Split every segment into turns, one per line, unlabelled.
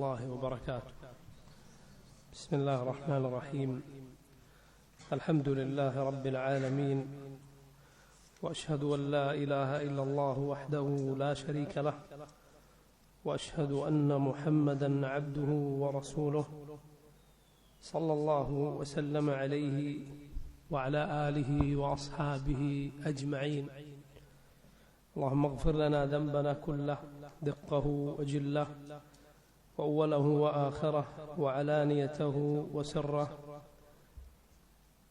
الله وبركاته. بسم الله الرحمن الرحيم. الحمد لله رب العالمين، وأشهد أن لا إله إلا الله وحده لا شريك له، وأشهد أن محمدا عبده ورسوله صلى الله وسلم عليه وعلى آله وأصحابه أجمعين. اللهم اغفر لنا ذنبنا كله دقه وجله وأوله وآخره وعلانيته وسره.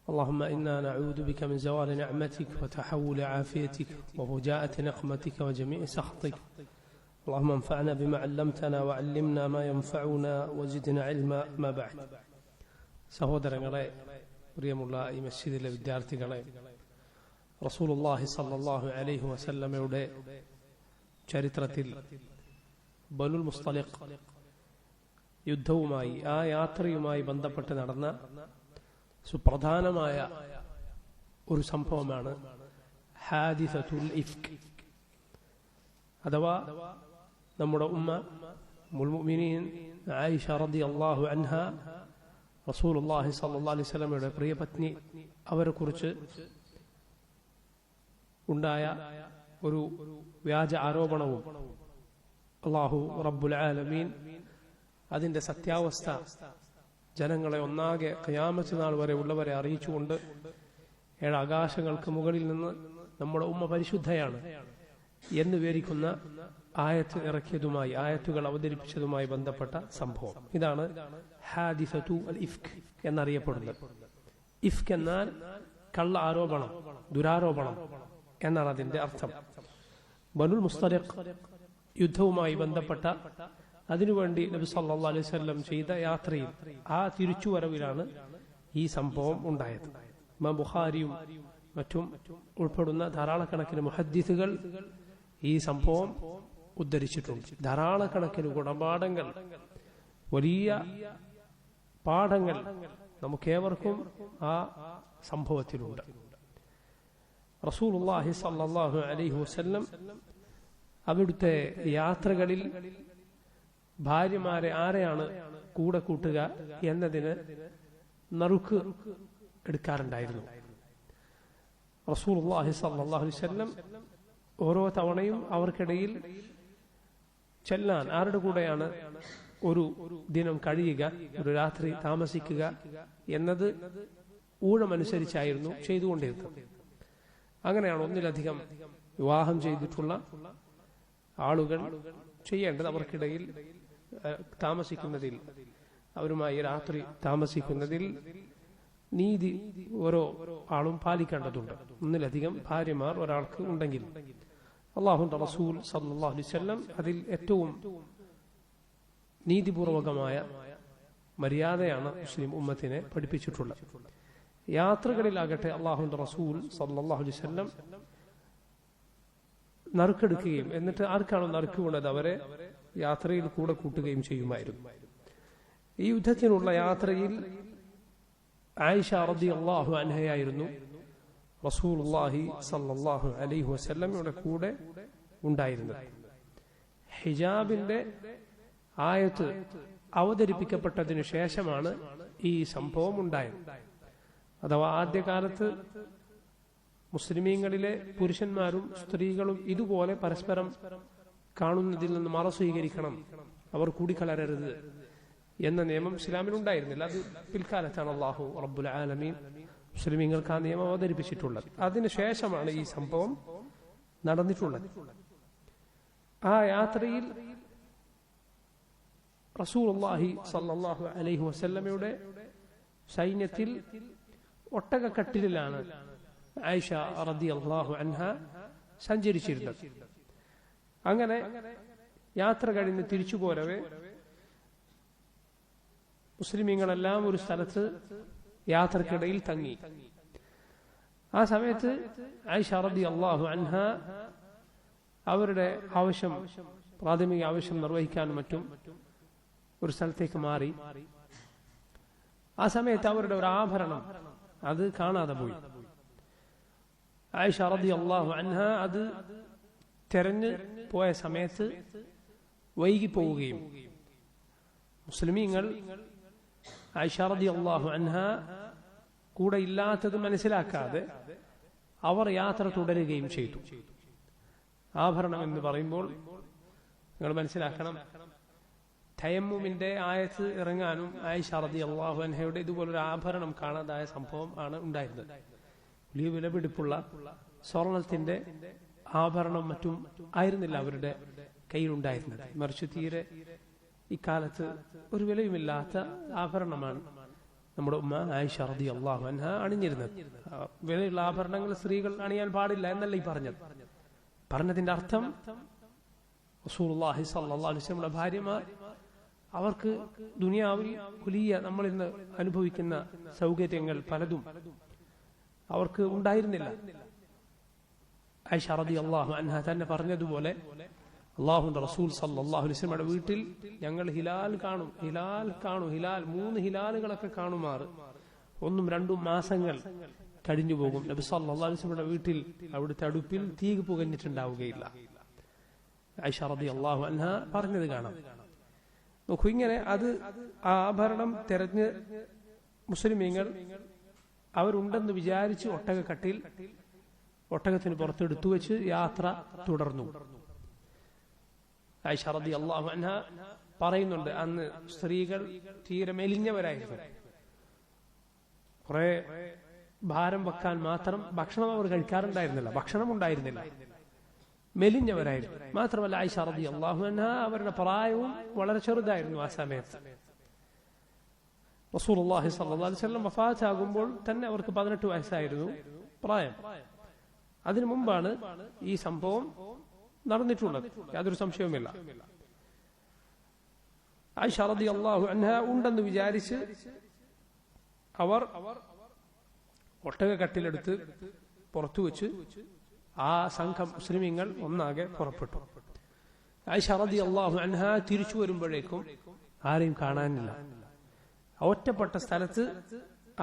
اللهم إنا نعوذ بك من زوال نعمتك وتحول عافيتك وفجاءة نقمتك وجميع سخطك. اللهم انفعنا بما علمتنا وعلمنا ما ينفعنا وزدنا علما. ما بعد. സഹോദരങ്ങളെ, പ്രിയമുള്ള ഈ മസ്ജിദിലെ വിദ്യാർത്ഥികളെ, റസൂലുള്ളാഹി സ്വല്ലല്ലാഹു അലൈഹി വസല്ലമയുടെ ചരിത്രത്തിൽ ബനുൽ മുസ്തലിഖ് യുദ്ധവുമായി, ആ യാത്രയുമായി ബന്ധപ്പെട്ട് നടന്ന സുപ്രധാനമായ ഒരു സംഭവമാണ് ഹാദിസത്തുൽ ഇഫ്ക്, അഥവാ നമ്മുടെ ഉമ്മ ഉമ്മുൽ മുഅ്മിനീൻ ആയിഷ റളിയല്ലാഹു അൻഹ, റസൂലുള്ളാഹി സ്വല്ലല്ലാഹു അലൈഹി വസല്ലമയുടെ പ്രിയപത്നി, അവരെക്കുറിച്ച് ഉണ്ടായ ഒരു വ്യാജ ആരോപണവും അല്ലാഹു റബ്ബുൽ ആലമീൻ അതിന്റെ സത്യാവസ്ഥ ജനങ്ങളെ ഒന്നാകെ ഖിയാമത്ത് നാൾ വരെ ഉള്ളവരെ അറിയിച്ചുകൊണ്ട് 7 ആകാശങ്ങൾക്ക് മുകളിൽ നിന്ന് നമ്മുടെ ഉമ്മ പരിശുദ്ധയാണ് എന്ന് വിവരിക്കുന്ന ആയത്ത് ഇറക്കിയതുമായി, ആയത്തുകൾ അവതരിപ്പിച്ചതുമായി ബന്ധപ്പെട്ട സംഭവം. ഇതാണ് ഹാദിസത്തു അൽ ഇഫ്ക് എന്നറിയപ്പെടുന്നത്. ഇഫ്ക് എന്നാൽ കള്ള ആരോപണം, ദുരാരോപണം എന്നാണ് അതിന്റെ അർത്ഥം. ബനുൽ മുസ്തലിഖ് യുദ്ധവുമായി ബന്ധപ്പെട്ട അതിനുവേണ്ടി നബി സല്ലല്ലാഹു അലൈഹി വസല്ലം ചെയ്ത യാത്രയിൽ, ആ തിരിച്ചുവരവിലാണ് ഈ സംഭവം ഉണ്ടായത്. ഇമാം ബുഖാരിയും മറ്റും ഉൾപ്പെടുന്ന ധാരാളക്കണക്കിന് മുഹദ്ദിസുകൾ ഈ സംഭവം ഉദ്ധരിച്ചിട്ടുണ്ട്. ധാരാളക്കണക്കിന് ഗുണപാഠങ്ങൾ, വലിയ പാഠങ്ങൾ നമുക്കേവർക്കും ആ സംഭവത്തിലുണ്ട്. റസൂലുള്ളാഹി സ്വല്ലല്ലാഹു അലൈഹി വസല്ലം അവിടുത്തെ യാത്രകളിൽ ഭാര്യമാരെ ആരെയാണ് കൂടെ കൂട്ടുക എന്നതിന് നറുക്ക് എടുക്കാറുണ്ടായിരുന്നു. റസൂലുള്ളാഹി സ്വല്ലല്ലാഹു അലൈഹി വസല്ലം ഓരോ തവണയും അവർക്കിടയിൽ ചെല്ലാൻ, ആരുടെ കൂടെയാണ് ഒരു ദിനം കഴിയുക, ഒരു രാത്രി താമസിക്കുക എന്നത് ഊഴമനുസരിച്ചായിരുന്നു ചെയ്തുകൊണ്ടിരുന്നത്. അങ്ങനെയാണ് ഒന്നിലധികം വിവാഹം ചെയ്തിട്ടുള്ള ആളുകൾ ചെയ്യേണ്ടത്. അവർക്കിടയിൽ താമസിക്കുന്നതിൽ, അവരുമായി രാത്രി താമസിക്കുന്നതിൽ നീതി ഓരോ ആളും പാലിക്കേണ്ടതുണ്ട്. ഒന്നിലധികം ഭാര്യമാർ ഒരാൾക്ക് ഉണ്ടെങ്കിൽ. അല്ലാഹുവിന്റെ റസൂൽ സല്ലല്ലാഹു അലൈഹി വസല്ലം അതിൽ ഏറ്റവും നീതിപൂർവകമായ മര്യാദയാണ് മുസ്ലിം ഉമ്മത്തിനെ പഠിപ്പിച്ചിട്ടുള്ളത്. യാത്രകളിലാകട്ടെ അല്ലാഹുവിന്റെ റസൂൽ സല്ലല്ലാഹു അലൈഹി വസല്ലം നറുക്കെടുക്കുകയും എന്നിട്ട് ആർക്കാണോ നറുക്കുകൊണ്ടത് അവരെ യാത്രയിൽ കൂടെ കൂട്ടുകയും ചെയ്യുമായിരുന്നു. ഈ യുദ്ധത്തിനുള്ള യാത്രയിൽ ആയിഷ റളിയല്ലാഹു അൻഹയായിരുന്നു റസൂലുള്ളാഹി സ്വല്ലല്ലാഹു അലൈഹി വസല്ലമയുടെ കൂടെ ഉണ്ടായിരുന്നത്. ഹിജാബിന്റെ ആയത്ത് അവതരിപ്പിക്കപ്പെട്ടതിനു ശേഷമാണ് ഈ സംഭവം ഉണ്ടായത്. അഥവാ ആദ്യകാലത്ത് മുസ്ലിമീങ്ങളിലെ പുരുഷന്മാരും സ്ത്രീകളും ഇതുപോലെ പരസ്പരം കാണുന്നതിൽ നിന്ന് മറ സ്വീകരിക്കണം, അവർ കൂടിക്കലരരുത് എന്ന നിയമം ഇസ്ലാമിൽ ഉണ്ടായിരുന്നില്ല. അത് പിൽക്കാലത്താണ് അല്ലാഹു റബ്ബുൽ ആലമീൻ മുസ്ലിമീങ്ങൾക്ക് ആ നിയമം അവതരിപ്പിച്ചിട്ടുള്ളത്. അതിനുശേഷമാണ് ഈ സംഭവം നടന്നിട്ടുള്ളത്. ആ യാത്രയിൽ റസൂലുള്ളാഹി സ്വല്ലല്ലാഹു അലൈഹി വസല്ലമയുടെ സൈന്യത്തിൽ ഒട്ടകക്കട്ടിലാണ് ആയിഷ റളിയല്ലാഹു അൻഹ സഞ്ചരിച്ചിരുന്നത്. അങ്ങനെ യാത്ര കഴിഞ്ഞ് തിരിച്ചു പോരവേ മുസ്ലിമീങ്ങളെല്ലാം ഒരു സ്ഥലത്ത് യാത്രക്കിടയിൽ തങ്ങി. ആ സമയത്ത് ആയിഷ റളിയല്ലാഹു അൻഹ അവരുടെ ആവശ്യം, പ്രാഥമിക ആവശ്യം നിർവഹിക്കാനും മറ്റും ഒരു സ്ഥലത്തേക്ക് മാറി. ആ സമയത്ത് അവരുടെ ഒരു ആഭരണം അത് കാണാതെ പോയി. ആയിഷ റളിയല്ലാഹു അൻഹ അത് തെരഞ്ഞു പോയ സമയത്ത് വൈകി പോവുകയും മുസ്ലിമീങ്ങൾ ആയിഷ റളിയല്ലാഹു അൻഹ കൂടെ ഇല്ലാത്തത് മനസ്സിലാക്കാതെ അവർ യാത്ര തുടരുകയും ചെയ്തു. ആഭരണം എന്ന് പറയുമ്പോൾ നിങ്ങൾ മനസ്സിലാക്കണം, തയമ്മുമിന്റെ ആയത്ത് ഇറങ്ങാനും ആയിഷ റളിയല്ലാഹു അൻഹയുടെ ഇതുപോലൊരു ആഭരണം കാണാതായ സംഭവം ആണ് ഉണ്ടായിരുന്നത്. വലിയ വിലപിടിപ്പുള്ള സ്വർണത്തിന്റെ ആഭരണം മറ്റും ആയിരുന്നില്ല അവരുടെ കയ്യിലുണ്ടായിരുന്നത്. മറിച്ച് തീരെ ഇക്കാലത്ത് ഒരു വിലയുമില്ലാത്ത ആഭരണമാണ് നമ്മുടെ ഉമ്മ ആയിഷ റളിയല്ലാഹു അൻഹ അണിഞ്ഞിരുന്നത്. വിലയുള്ള ആഭരണങ്ങൾ സ്ത്രീകൾ അണിയാൻ പാടില്ല എന്നല്ല ഈ പറഞ്ഞതിന്റെ അർത്ഥം റസൂലുള്ളാഹി സ്വല്ലല്ലാഹു അലൈഹി വസല്ലമയുടെ ഭാര്യമാർ അവർക്ക് ദുനിയാവിൽ വലിയ നമ്മൾ ഇന്ന് അനുഭവിക്കുന്ന സൗകര്യങ്ങൾ പലതും അവർക്ക് ഉണ്ടായിരുന്നില്ല. ആയിഷ റളിയല്ലാഹു അൻഹ തന്നെ പറഞ്ഞതുപോലെ അല്ലാഹുവിന്റെ റസൂൽ സല്ലല്ലാഹു അലൈഹി വസല്ലമയുടെ വീട്ടിൽ ഞങ്ങൾ ഹിലാൽ കാണും 3 ഹിലാലുകളൊക്കെ കാണുമാറ് 1-2 മാസങ്ങൾ കഴിഞ്ഞു പോകും. നബി സല്ലല്ലാഹു അലൈഹി വസല്ലമയുടെ വീട്ടിൽ അവിടുത്തെ അടുപ്പിൽ തീ പുകഞ്ഞിട്ടുണ്ടാവുകയില്ല. ആയിഷ റളിയല്ലാഹു അൻഹ പറഞ്ഞത് കാണാം. നോക്കൂ, ഇങ്ങനെ അത് ആഭരണം തെരഞ്ഞ് മുസ്ലിമീങ്ങൾ അവരുണ്ടെന്ന് വിചാരിച്ച് ഒട്ടകത്തിന് പുറത്തെടുത്തു വെച്ച് യാത്ര തുടർന്നു. ആയിഷ റളിയല്ലാഹു അൻഹ പറയുന്നുണ്ട്, അന്ന് സ്ത്രീകൾ തീരെ മെലിഞ്ഞവരായിരുന്നു. കുറെ ഭാരം വെക്കാൻ മാത്രം ഭക്ഷണം അവർ കഴിക്കാറുണ്ടായിരുന്നില്ല, ഭക്ഷണം ഉണ്ടായിരുന്നില്ല, മെലിഞ്ഞവരായിരുന്നു. മാത്രമല്ല ആയിഷ റളിയല്ലാഹു അൻഹ അവരുടെ പ്രായവും വളരെ ചെറുതായിരുന്നു ആ സമയത്ത്. റസൂലുള്ളാഹി സ്വല്ലല്ലാഹു അലൈഹി വസല്ലം വഫാത്താകുമ്പോൾ തന്നെ അവർക്ക് 18 വയസ്സായിരുന്നു പ്രായം. അതിനു മുമ്പാണ് ഈ സംഭവം നടന്നിട്ടുള്ളത്, യാതൊരു സംശയവുമില്ല. ആയിഷ റളിയല്ലാഹു അൻഹ ഉണ്ടെന്ന് വിചാരിച്ച് അവർ ഒട്ടകക്കട്ടിലെടുത്ത് പുറത്തു വെച്ച് ആ സംഘം മുസ്ലിമീങ്ങൾ ഒന്നാകെ പുറപ്പെട്ടു. ആയിഷ റളിയല്ലാഹു അൻഹ തിരിച്ചു വരുമ്പോഴേക്കും ആരെയും കാണാനില്ല. ഒറ്റപ്പെട്ട സ്ഥലത്ത്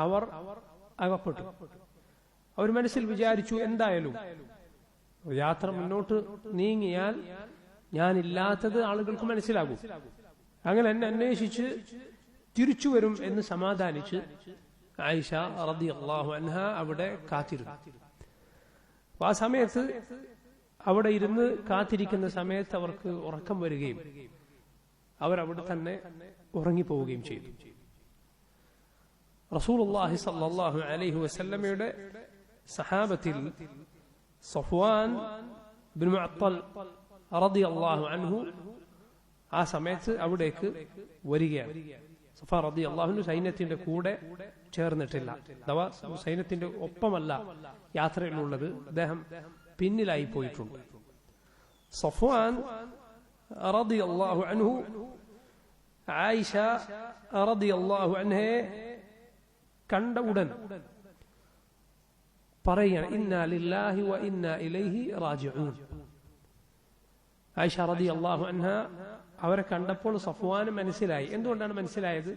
അവർ അകപ്പെട്ടു. അവർ മനസ്സിൽ വിചാരിച്ചു, എന്തായാലും യാത്ര മുന്നോട്ട് നീങ്ങിയാൽ ഞാനില്ലാത്തത് ആളുകൾക്ക് മനസ്സിലാകും, അങ്ങനെ എന്നെ അന്വേഷിച്ച് തിരിച്ചു വരും എന്ന് സമാധാനിച്ച് ആയിഷ റളിയല്ലാഹു അൻഹ അവിടെ കാത്തിരുന്നു. ആ സമയത്ത് അവിടെ ഇരുന്ന് കാത്തിരിക്കുന്ന സമയത്ത് അവർക്ക് ഉറക്കം വരികയും അവരവിടെ തന്നെ ഉറങ്ങിപ്പോവുകയും ചെയ്തു. റസൂലുള്ളാഹി സ്വല്ലല്ലാഹു അലൈഹി വസല്ലമയുടെ സഹാബത്തിൽ സഫ്വാൻ ബിൻ മുഅത്തൽ റളിയല്ലാഹു അൻഹു ആ സമയത്ത് അവിടേക്ക് വരികയാണ്. സഫ്വാൻ റളിയല്ലാഹു അൻഹു സൈന്യത്തിന്റെ കൂടെ ചേർന്നിട്ടില്ല, അഥവാ സൈന്യത്തിന്റെ ഒപ്പമല്ല യാത്രയിലുള്ളത്, അദ്ദേഹം പിന്നിലായി പോയിട്ടുണ്ട്. സഫ്വാൻ റളിയല്ലാഹു അൻഹു ആയിഷ റളിയല്ലാഹു അൻഹയെ കണ്ട ഉടൻ പറയുകയാണ്, ഇന്നാ ലില്ലാഹി വ ഇന്നാ ഇലൈഹി റാജിഊൻ. ആയിഷ റളിയല്ലാഹു അൻഹ അവരെ കണ്ടപ്പോൾ സഫ്വാന് മനസ്സിലായി. എന്തുകൊണ്ടാണ് മനസ്സിലായത്?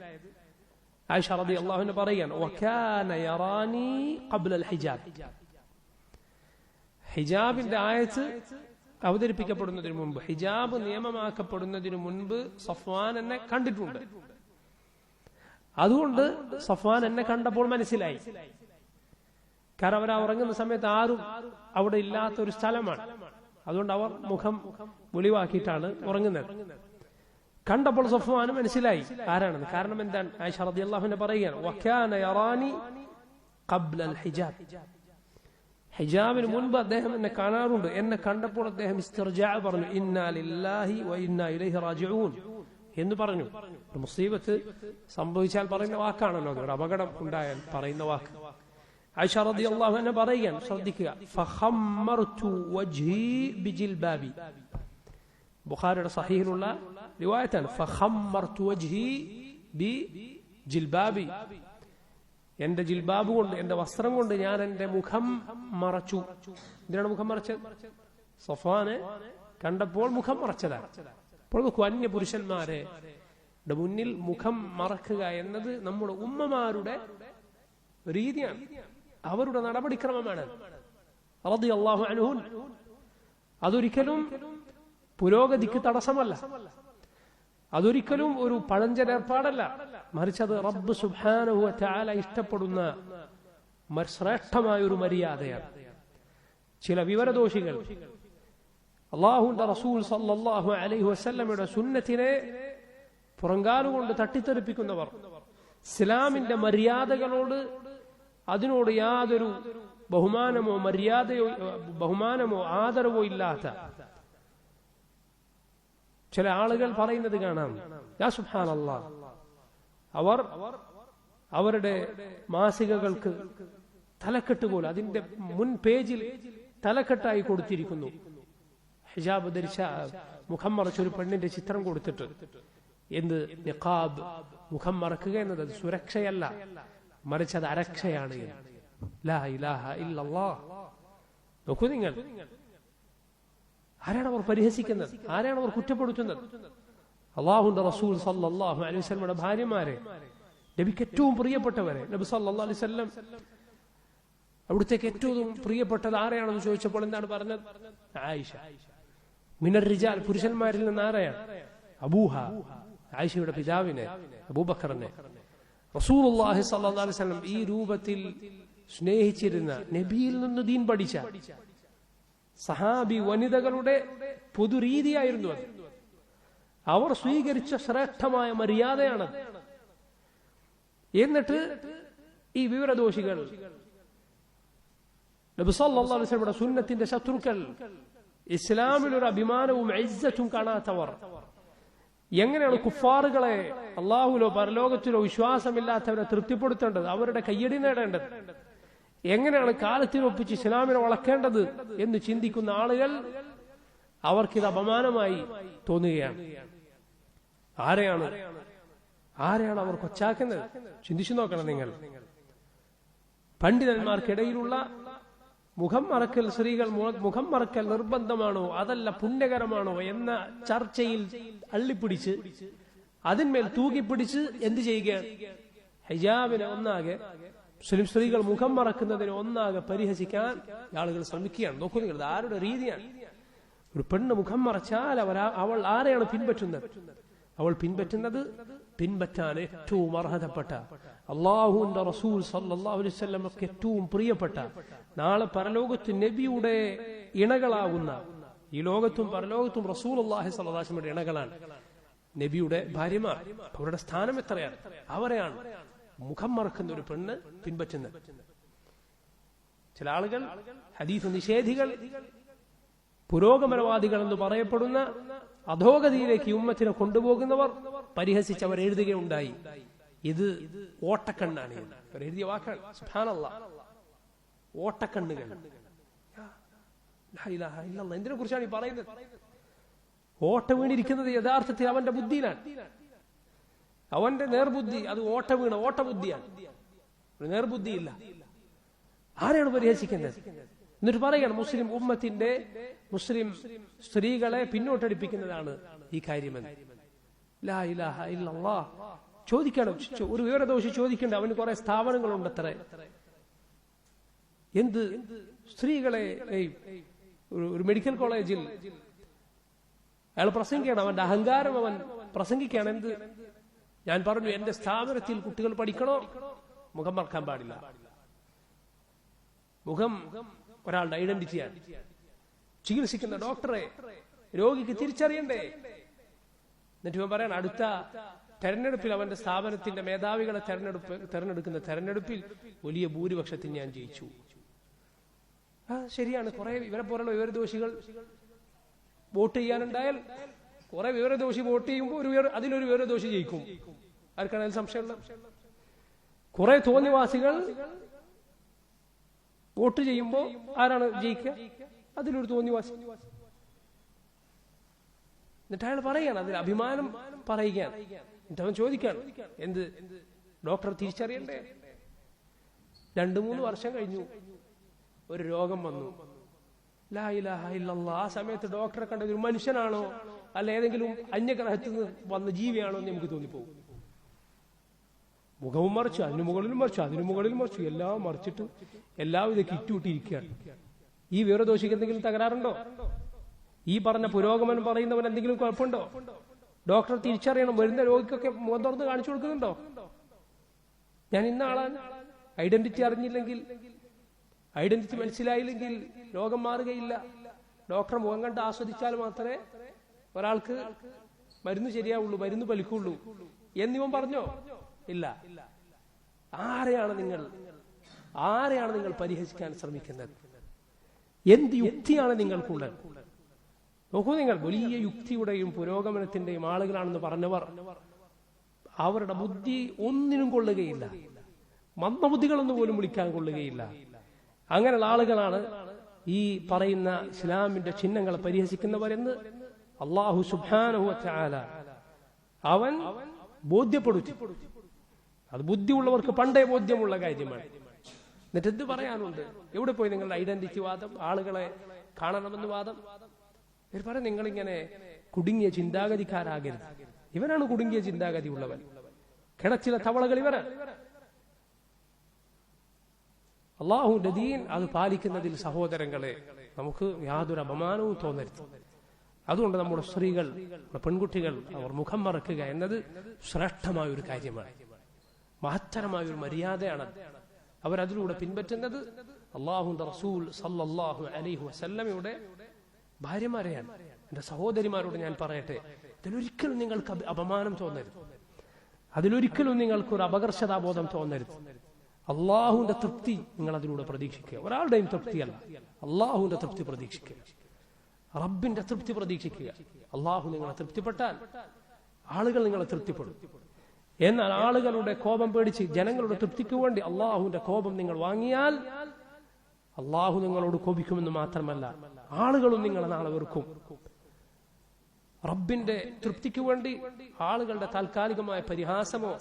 ആയിഷ റളിയല്ലാഹു അൻഹ പറയുകയാണ്, വകാന യറാനി ഖബ്ല അൽ ഹിജാബ്. ഹിജാബിന്റെ ആയത്ത് അവതരിപ്പിക്കപ്പെടുന്നതിന് മുമ്പ്, ഹിജാബ് നിയമമാക്കപ്പെടുന്നതിന് മുൻപ് സഫ്വാൻ എന്നെ കണ്ടിട്ടുണ്ട്. അതുകൊണ്ട് സഫ്വാൻ എന്നെ കണ്ടപ്പോൾ മനസ്സിലായി. കാരണം അവർ ഉറങ്ങുന്ന സമയത്ത് ആരും അവിടെ ഇല്ലാത്ത ഒരു സ്ഥലമാണ്, അതുകൊണ്ട് അവർ മുഖം വെളിവാക്കിയിട്ടാണ് ഉറങ്ങുന്നത്. കണ്ടപ്പോൾ സഫ്വാന് മനസ്സിലായി ആരാണെന്ന്. കാരണം എന്താണ്? ആയിഷ റളിയല്ലാഹു അൻഹ പറയുകയാണ്, വകാന യറാനി ഖബ്ല അൽ ഹിജാബ്. ഹിജാബിന് മുൻപ് അദ്ദേഹം എന്നെ കാണാറുണ്ട്. എന്നെ കണ്ടപ്പോൾ അദ്ദേഹം ഇസ്തിർജാ പറഞ്ഞു, ഇന്നാ ലില്ലാഹി വ ഇന്നാ ഇലൈഹി റാജിഊൻ എന്ന് പറഞ്ഞു. മുസീബത്ത് സംഭവിച്ചാൽ പറയുന്ന വാക്കാണല്ലോ, ഒരു അപകടം ഉണ്ടായാൽ പറയുന്ന വാക്ക്. ആയിഷ റളിയല്ലാഹു അൻഹ പറയുകയാണ്, ശ്രദ്ധിക്കുക, ഫഖമ്മർതു വജ്ഹി ബിജിൽബാബി. ബുഖാരിയുടെ സഹീഹിലുള്ള റിവായത്താണ്, ഫഖമ്മർതു വജ്ഹി ബിജിൽബാബി. എന്റെ ജിൽബാബ് കൊണ്ട്, എന്റെ വസ്ത്രം കൊണ്ട് ഞാൻ എന്റെ മുഖം മറച്ചു. എന്തിനാണ് മുഖം മറച്ചത്? സഫ്വാനെ കണ്ടപ്പോൾ മുഖം മറച്ചതാണ്. അപ്പോൾ നോക്കൂ, അന്യ പുരുഷന്മാരെ മുന്നിൽ മുഖം മറക്കുക എന്നത് നമ്മുടെ ഉമ്മമാരുടെ രീതിയാണ്, അവരുടെ നടപടിക്രമമാണ്. റളിയല്ലാഹു അൻഹുൻ. അതൊരിക്കലും പുരോഗതിക്ക് തടസ്സമല്ല. അതൊരിക്കലും ഒരു പഴഞ്ചൻ ഏർപ്പാടല്ല, മറിച്ച് അത് റബ്ബ് സുബ്ഹാനഹു വ തആല ഇഷ്ടപ്പെടുന്ന ശ്രേഷ്ഠമായ ഒരു മര്യാദയാണ്. ചില വിവരദോഷികൾ അല്ലാഹുവിന്റെ റസൂൽ സല്ലല്ലാഹു അലൈഹി വസല്ലമയുടെ സുന്നത്തിനെ പുറങ്കാലുകൊണ്ട് തട്ടിത്തെറിപ്പിക്കുന്നവർ, ഇസ്ലാമിന്റെ മര്യാദകളോട് അതിനോട് യാതൊരു ബഹുമാനമോ ആദരവോ ഇല്ലാത്ത ചില ആളുകൾ പറയുന്നത് കാണാം. യാ സുബ്ഹാനല്ലാഹ്, അവർ അവരുടെ മാസികകൾക്ക് തലക്കെട്ട് പോലെ അതിന്റെ മുൻ പേജിൽ തലക്കെട്ടായി കൊടുത്തിരിക്കുന്നു. ഹിജാബ് ധരിച്ച മുഖം മറച്ച ഒരു പെണ്ണിന്റെ ചിത്രം കൊടുത്തിട്ട് എന്ത് നിഖാബ്, മുഖം മറക്കുക എന്നത് അത് സുരക്ഷയല്ല, മറിച്ച് അത് അരക്ഷയാണ്. ലാ ഇലാഹ ഇല്ലല്ലാഹ്. നോക്കൂ നിങ്ങൾ, ആരാണ് അവർ പരിഹസിക്കുന്നത്? ആരാണ് അവർ കുറ്റപ്പെടുത്തുന്നത്? അല്ലാഹുവിന്റെ റസൂൽ സല്ലല്ലാഹു അലൈഹി വസല്ലമയുടെ ഭാര്യമാരെ, നബിക്ക് ഏറ്റവും പ്രിയപ്പെട്ടവരെ, നബി സല്ലല്ലാഹു അലൈഹി വസല്ലം അവിടുത്തേക്ക് ഏറ്റവും പ്രിയപ്പെട്ടത് ആരെയാണെന്ന് ചോദിച്ചപ്പോൾ എന്താണ് പറഞ്ഞത്? ആയിഷ. മിനർ റിജാൽ, പുരുഷന്മാരിൽ നിന്ന് ആരെയാണ്? അബൂഹ, ആയിഷയുടെ പിതാവിനെ, അബൂബക്കറിനെ. റസൂലുള്ളാഹി സ്വല്ലല്ലാഹു അലൈഹി വസല്ലം ഈ രൂപത്തിൽ സ്നേഹിച്ചിരുന്ന, നബിയിൽ നിന്ന് ദീൻ പഠിച്ച സഹാബി വനിതകളുടെ പൊതുരീതിയായിരുന്നു അത്. അവർ സ്വീകരിച്ച ശ്രേഷ്ഠമായ മര്യാദയാണ്. എന്നിട്ട് ഈ വിവരദോഷികൾ, നബി സല്ലല്ലാഹു അലൈഹി വസല്ലമയുടെ സുന്നത്തിന്റെ ശത്രുക്കൾ, ഇസ്ലാമിൽ ഒരു അഭിമാനവും ഇസ്സത്തും കാണാത്തവർ, എങ്ങനെയാണ് കുഫാറുകളെ, അള്ളാഹുലോ പരലോകത്തിലോ വിശ്വാസമില്ലാത്തവരെ തൃപ്തിപ്പെടുത്തേണ്ടത്, അവരുടെ കയ്യടി നേടേണ്ടത്, എങ്ങനെയാണ് കാലത്തിനൊപ്പിച്ച് ഇസ്ലാമിനെ വളക്കേണ്ടത് എന്ന് ചിന്തിക്കുന്ന ആളുകൾ, അവർക്കിത് അപമാനമായി തോന്നുകയാണ്. ആരെയാണ് അവർ കൊച്ചാക്കുന്നത്? ചിന്തിച്ചു നോക്കണം നിങ്ങൾ. പണ്ഡിതന്മാർക്കിടയിലുള്ള മുഖം മറക്കൽ, സ്ത്രീകൾ മുഖം മറക്കൽ നിർബന്ധമാണോ അതല്ല പുണ്യകരമാണോ എന്ന ചർച്ചയിൽ അള്ളിപ്പിടിച്ച് അതിന്മേൽ തൂക്കിപ്പിടിച്ച് എന്ത് ചെയ്യുകയാണ്? ഹിജാബിനെ ഒന്നാകെ, മുസ്ലിം സ്ത്രീകൾ മുഖം മറക്കുന്നതിനെ ഒന്നാകെ പരിഹസിക്കാൻ ആളുകൾ ശ്രമിക്കുകയാണ്. നോക്കൂ നിങ്ങൾ, ആരുടെ രീതിയാണ്? ഒരു പെണ്ണ് മുഖം മറച്ചാൽ അവൾ ആരെയാണ് പിൻപറ്റുന്നത്? അവൾ പിൻപറ്റാൻ ഏറ്റവും അർഹതപ്പെട്ട, അല്ലാഹുവിന്റെ റസൂൽ സല്ലല്ലാഹു അലൈഹി വസല്ലമക്ക് ഏറ്റവും പ്രിയപ്പെട്ട, നാളെ പരലോകത്ത് നബിയുടെ ഇണകളാകുന്ന, ഈ ലോകത്തും പരലോകത്തും റസൂലുള്ളാഹി സ്വല്ലല്ലാഹു അലൈഹി വസല്ലമയുടെ ഇണകളാണ് നബിയുടെ ഭാര്യമാർ. അവരുടെ സ്ഥാനം എത്രയാണ്? അവരെയാണ് മുഖം മറക്കുന്ന ഒരു പെണ്ണ് പിൻപറ്റുന്നത്. ചില ആളുകൾ, ഹദീസ് നിഷേധികൾ, പുരോഗമനവാദികൾ എന്ന് പറയപ്പെടുന്ന അധോഗതിയിലേക്ക് ഉമ്മത്തിനെ കൊണ്ടുപോകുന്നവർ പരിഹസിച്ചവർ എഴുതുകയുണ്ടായി, ഇത് ഓട്ടക്കണ്ണാണ്. എഴുതിയ വാക്കാണ്, സുബ്ഹാനല്ലാഹ്, ഓട്ടക്കണ്ണുകൾ. എന്തിനെ കുറിച്ചാണ് ഈ പറയുന്നത്? ഓട്ട വീണിരിക്കുന്നത് യഥാർത്ഥത്തിൽ അവന്റെ ബുദ്ധിയിലാണ്. അവന്റെ നേർബുദ്ധി അത് ഓട്ടബുദ്ധിയാണ്, നേർബുദ്ധിയില്ല. ആരെയാണ് പരിഹസിക്കുന്നത്? എന്നിട്ട് പറയണം, മുസ്ലിം ഉമ്മത്തിന്റെ, മുസ്ലിം സ്ത്രീകളെ പിന്നോട്ടടിപ്പിക്കുന്നതാണ് ഈ കാര്യമെന്ന്. ലാ ഇലാഹ ഇല്ലല്ലാഹ്. ചോദിക്കണം, ഒരു വിവരദോഷി ചോദിക്കേണ്ട, അവന് കുറെ സ്ഥാപനങ്ങളുണ്ടത്രേ, എന്ത് സ്ത്രീകളെ, ഒരു മെഡിക്കൽ കോളേജിൽ അയാൾ പ്രസംഗിക്കണം, അവന്റെ അഹങ്കാരം അവൻ പ്രസംഗിക്കുകയാണ്. എന്ത്? ഞാൻ പറഞ്ഞു, എന്റെ സ്ഥാപനത്തിൽ കുട്ടികൾ പഠിക്കണോ, മുഖം മറക്കാൻ പാടില്ല. മുഖം ഒരാളുടെ ഐഡന്റിറ്റിയാണ്. ചികിത്സിക്കുന്ന ഡോക്ടറെ രോഗിക്ക് തിരിച്ചറിയണ്ടേ? എന്നിട്ട് ഇവൻ പറയാൻ, അടുത്ത തെരഞ്ഞെടുപ്പിൽ അവന്റെ സ്ഥാപനത്തിന്റെ മേധാവികളെ തെരഞ്ഞെടുക്കുന്ന തെരഞ്ഞെടുപ്പിൽ വലിയ ഭൂരിപക്ഷത്തിൽ ഞാൻ ജയിച്ചു. ശരിയാണ്. കുറെ ഇവരെ പോലുള്ള വിവരദോഷികൾ വോട്ട് ചെയ്യാനുണ്ടായാൽ, കുറെ വിവരദോഷി വോട്ട് ചെയ്യുമ്പോൾ അതിലൊരു വിവരദോഷി ജയിക്കും. ആർക്കാണ് അതിൽ സംശയമുള്ള? കുറെ തോന്നിവാസികൾ വോട്ട് ചെയ്യുമ്പോ ആരാണ് ജയിക്കുക? അതിലൊരു തോന്നിവാസി. എന്നിട്ട് അയാൾ പറയാണ്, അതിൽ അഭിമാനം പറയുകയാണ്. എന്നിട്ട് അവൻ ചോദിക്കാണ്, എന്ത്? ഡോക്ടർ തിരിച്ചറിയണ്ടേ? 2-3 വർഷം കഴിഞ്ഞു, ഒരു രോഗം വന്നു. ലാ ഇലാഹ ഇല്ലല്ലാഹ്. ആ സമയത്ത് ഡോക്ടറെ കണ്ടത് ഒരു മനുഷ്യനാണോ അല്ല ഏതെങ്കിലും അന്യഗ്രഹത്തിൽ നിന്ന് വന്ന ജീവിയാണോ എന്ന് നമുക്ക് തോന്നിപ്പോകും. മുഖവും മറിച്ചു, അതിനു മുകളിലും മറിച്ചു, അതിനു മുകളിലും മറിച്ചു, എല്ലാം മറിച്ചിട്ട് എല്ലാവിധ കിറ്റുവിട്ടിരിക്കുകയാണ്. ഈ വിവരദോഷിക്ക് എന്തെങ്കിലും തകരാറുണ്ടോ? ഈ പറഞ്ഞ പുരോഗമനം പറയുന്നവൻ എന്തെങ്കിലും കുഴപ്പമുണ്ടോ? ഡോക്ടർ തിരിച്ചറിയണം. വരുന്ന രോഗിക്കൊക്കെ മുഖം തുറന്ന് കാണിച്ചു കൊടുക്കുന്നുണ്ടോ? ഞാൻ ഇന്ന ആളാണ്. ഐഡന്റിറ്റി അറിഞ്ഞില്ലെങ്കിൽ, ഐഡന്റിറ്റി മനസ്സിലായില്ലെങ്കിൽ രോഗം മാറുകയില്ല. ഡോക്ടർ മുഖം കണ്ട് ആസ്വദിച്ചാൽ മാത്രമേ ഒരാൾക്ക് മരുന്ന് ശരിയാവുള്ളൂ, മരുന്ന് പലിക്കുള്ളൂ എന്നിവൻ പറഞ്ഞോ? ഇല്ല. ആരെയാണ് നിങ്ങൾ പരിഹസിക്കാൻ ശ്രമിക്കുന്നത്? എന്ത് യുക്തിയാണ് നിങ്ങൾക്കുള്ളത്? നോക്കൂ, നിങ്ങൾ വലിയ യുക്തിയുടെയും പുരോഗമനത്തിന്റെയും ആളുകളാണെന്ന് പറഞ്ഞവർ അവരുടെ ബുദ്ധി ഒന്നിനും കൊള്ളുകയില്ല. മന്ദബുദ്ധികളൊന്നും പോലും വിളിക്കാൻ കൊള്ളുകയില്ല. അങ്ങനെയുള്ള ആളുകളാണ് ഈ പറയുന്ന ഇസ്ലാമിന്റെ ചിഹ്നങ്ങളെ പരിഹസിക്കുന്നവരെന്ന് അല്ലാഹു സുബ്ഹാനഹു വ തആല അവൻ ബോധ്യപ്പെടുത്തി. അത് ബുദ്ധിയുള്ളവർക്ക് പണ്ടേ ബോധ്യമുള്ള കാര്യമാണ്. എന്നിട്ട് എന്ത് പറയാനുണ്ട്? എവിടെ പോയി നിങ്ങളുടെ ഐഡന്റിറ്റി വാദം, ആളുകളെ കാണണമെന്ന് വാദം? ഇവർ പറയും നിങ്ങളിങ്ങനെ കുടുങ്ങിയ ചിന്താഗതിക്കാരാകരുത്. ഇവനാണ് കുടുങ്ങിയ ചിന്താഗതി ഉള്ളവൻ. കിടച്ചിലെ തവളകൾ ഇവരാണ്. അള്ളാഹുവിന്റെ ദീൻ അത് പാലിക്കുന്നതിൽ സഹോദരങ്ങളെ നമുക്ക് യാതൊരു അപമാനവും തോന്നരുത്. അതുകൊണ്ട് നമ്മുടെ സ്ത്രീകൾ, പെൺകുട്ടികൾ അവർ മുഖം മറക്കുക എന്നത് ശ്രേഷ്ഠമായ ഒരു കാര്യമാണ്, മഹത്തരമായ ഒരു മര്യാദയാണ്. അവരതിലൂടെ പിൻപറ്റുന്നത് അള്ളാഹുവിന്റെ റസൂൽ സല്ലല്ലാഹു അലൈഹി വസല്ലമയുടെ ഭാര്യമാരെയാണ്. എന്റെ സഹോദരിമാരോട് ഞാൻ പറയട്ടെ, ഇതിലൊരിക്കലും നിങ്ങൾക്ക് അപമാനം തോന്നരുത്. അതിലൊരിക്കലും നിങ്ങൾക്കൊരു അപകർഷതാബോധം തോന്നരുത്. അള്ളാഹുവിന്റെ തൃപ്തി നിങ്ങൾ അതിലൂടെ പ്രതീക്ഷിക്കുക. ഒരാളുടെയും തൃപ്തിയല്ല, അള്ളാഹുവിന്റെ തൃപ്തി പ്രതീക്ഷിക്കുക, റബ്ബിന്റെ തൃപ്തി പ്രതീക്ഷിക്കുക. അള്ളാഹു നിങ്ങളെ തൃപ്തിപ്പെട്ടാൽ ആളുകൾ നിങ്ങളെ തൃപ്തിപ്പെടും. എന്നാൽ ആളുകളുടെ കോപം പേടിച്ച് ജനങ്ങളുടെ തൃപ്തിക്ക് വേണ്ടി അള്ളാഹുവിന്റെ കോപം നിങ്ങൾ വാങ്ങിയാൽ അള്ളാഹു നിങ്ങളോട് കോപിക്കുമെന്ന് മാത്രമല്ല, ആളുകളും നിങ്ങളെ നാളെ വെറുക്കും. റബ്ബിന്റെ തൃപ്തിക്ക് വേണ്ടി ആളുകളുടെ താൽക്കാലികമായ പരിഹാസമോ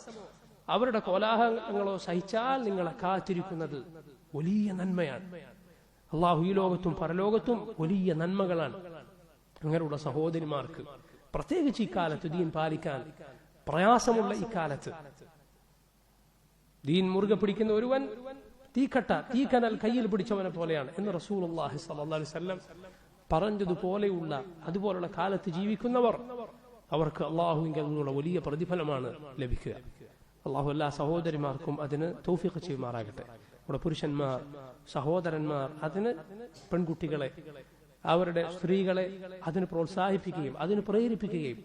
അവരുടെ കോലാഹലങ്ങളോ സഹിച്ചാൽ നിങ്ങളെ കാത്തിരിക്കുന്നത് വലിയ നന്മയാണ്. അള്ളാഹു ഈ ലോകത്തും പരലോകത്തും വലിയ നന്മകളാണ്. അങ്ങനെയുള്ള സഹോദരിമാർക്ക് പ്രത്യേകിച്ച് ഇക്കാലത്ത് ദീൻ പാലിക്കാൻ പ്രയാസമുള്ള ഇക്കാലത്ത് ദീൻ മുറുകെ പിടിക്കുന്ന ഒരുവൻ തീക്കനൽ കയ്യിൽ പിടിച്ചവനെ പോലെയാണ് എന്ന് റസൂലുള്ളാഹി സ്വല്ലല്ലാഹു അലൈഹി വസല്ലം പറഞ്ഞതുപോലെയുള്ള അതുപോലുള്ള കാലത്ത് ജീവിക്കുന്നവർ അവർക്ക് അള്ളാഹുവിങ്കിൽ നിന്നുള്ള വലിയ പ്രതിഫലമാണ് ലഭിക്കുക. അള്ളാഹു എല്ലാ സഹോദരിമാർക്കും അതിന് തൗഫീഖ് ചെയ്യുമാറാകട്ടെ. നമ്മുടെ പുരുഷന്മാർ, സഹോദരന്മാർ അതിന് പെൺകുട്ടികളെ, അവരുടെ സ്ത്രീകളെ അതിന് പ്രോത്സാഹിപ്പിക്കുകയും അതിന് പ്രേരിപ്പിക്കുകയും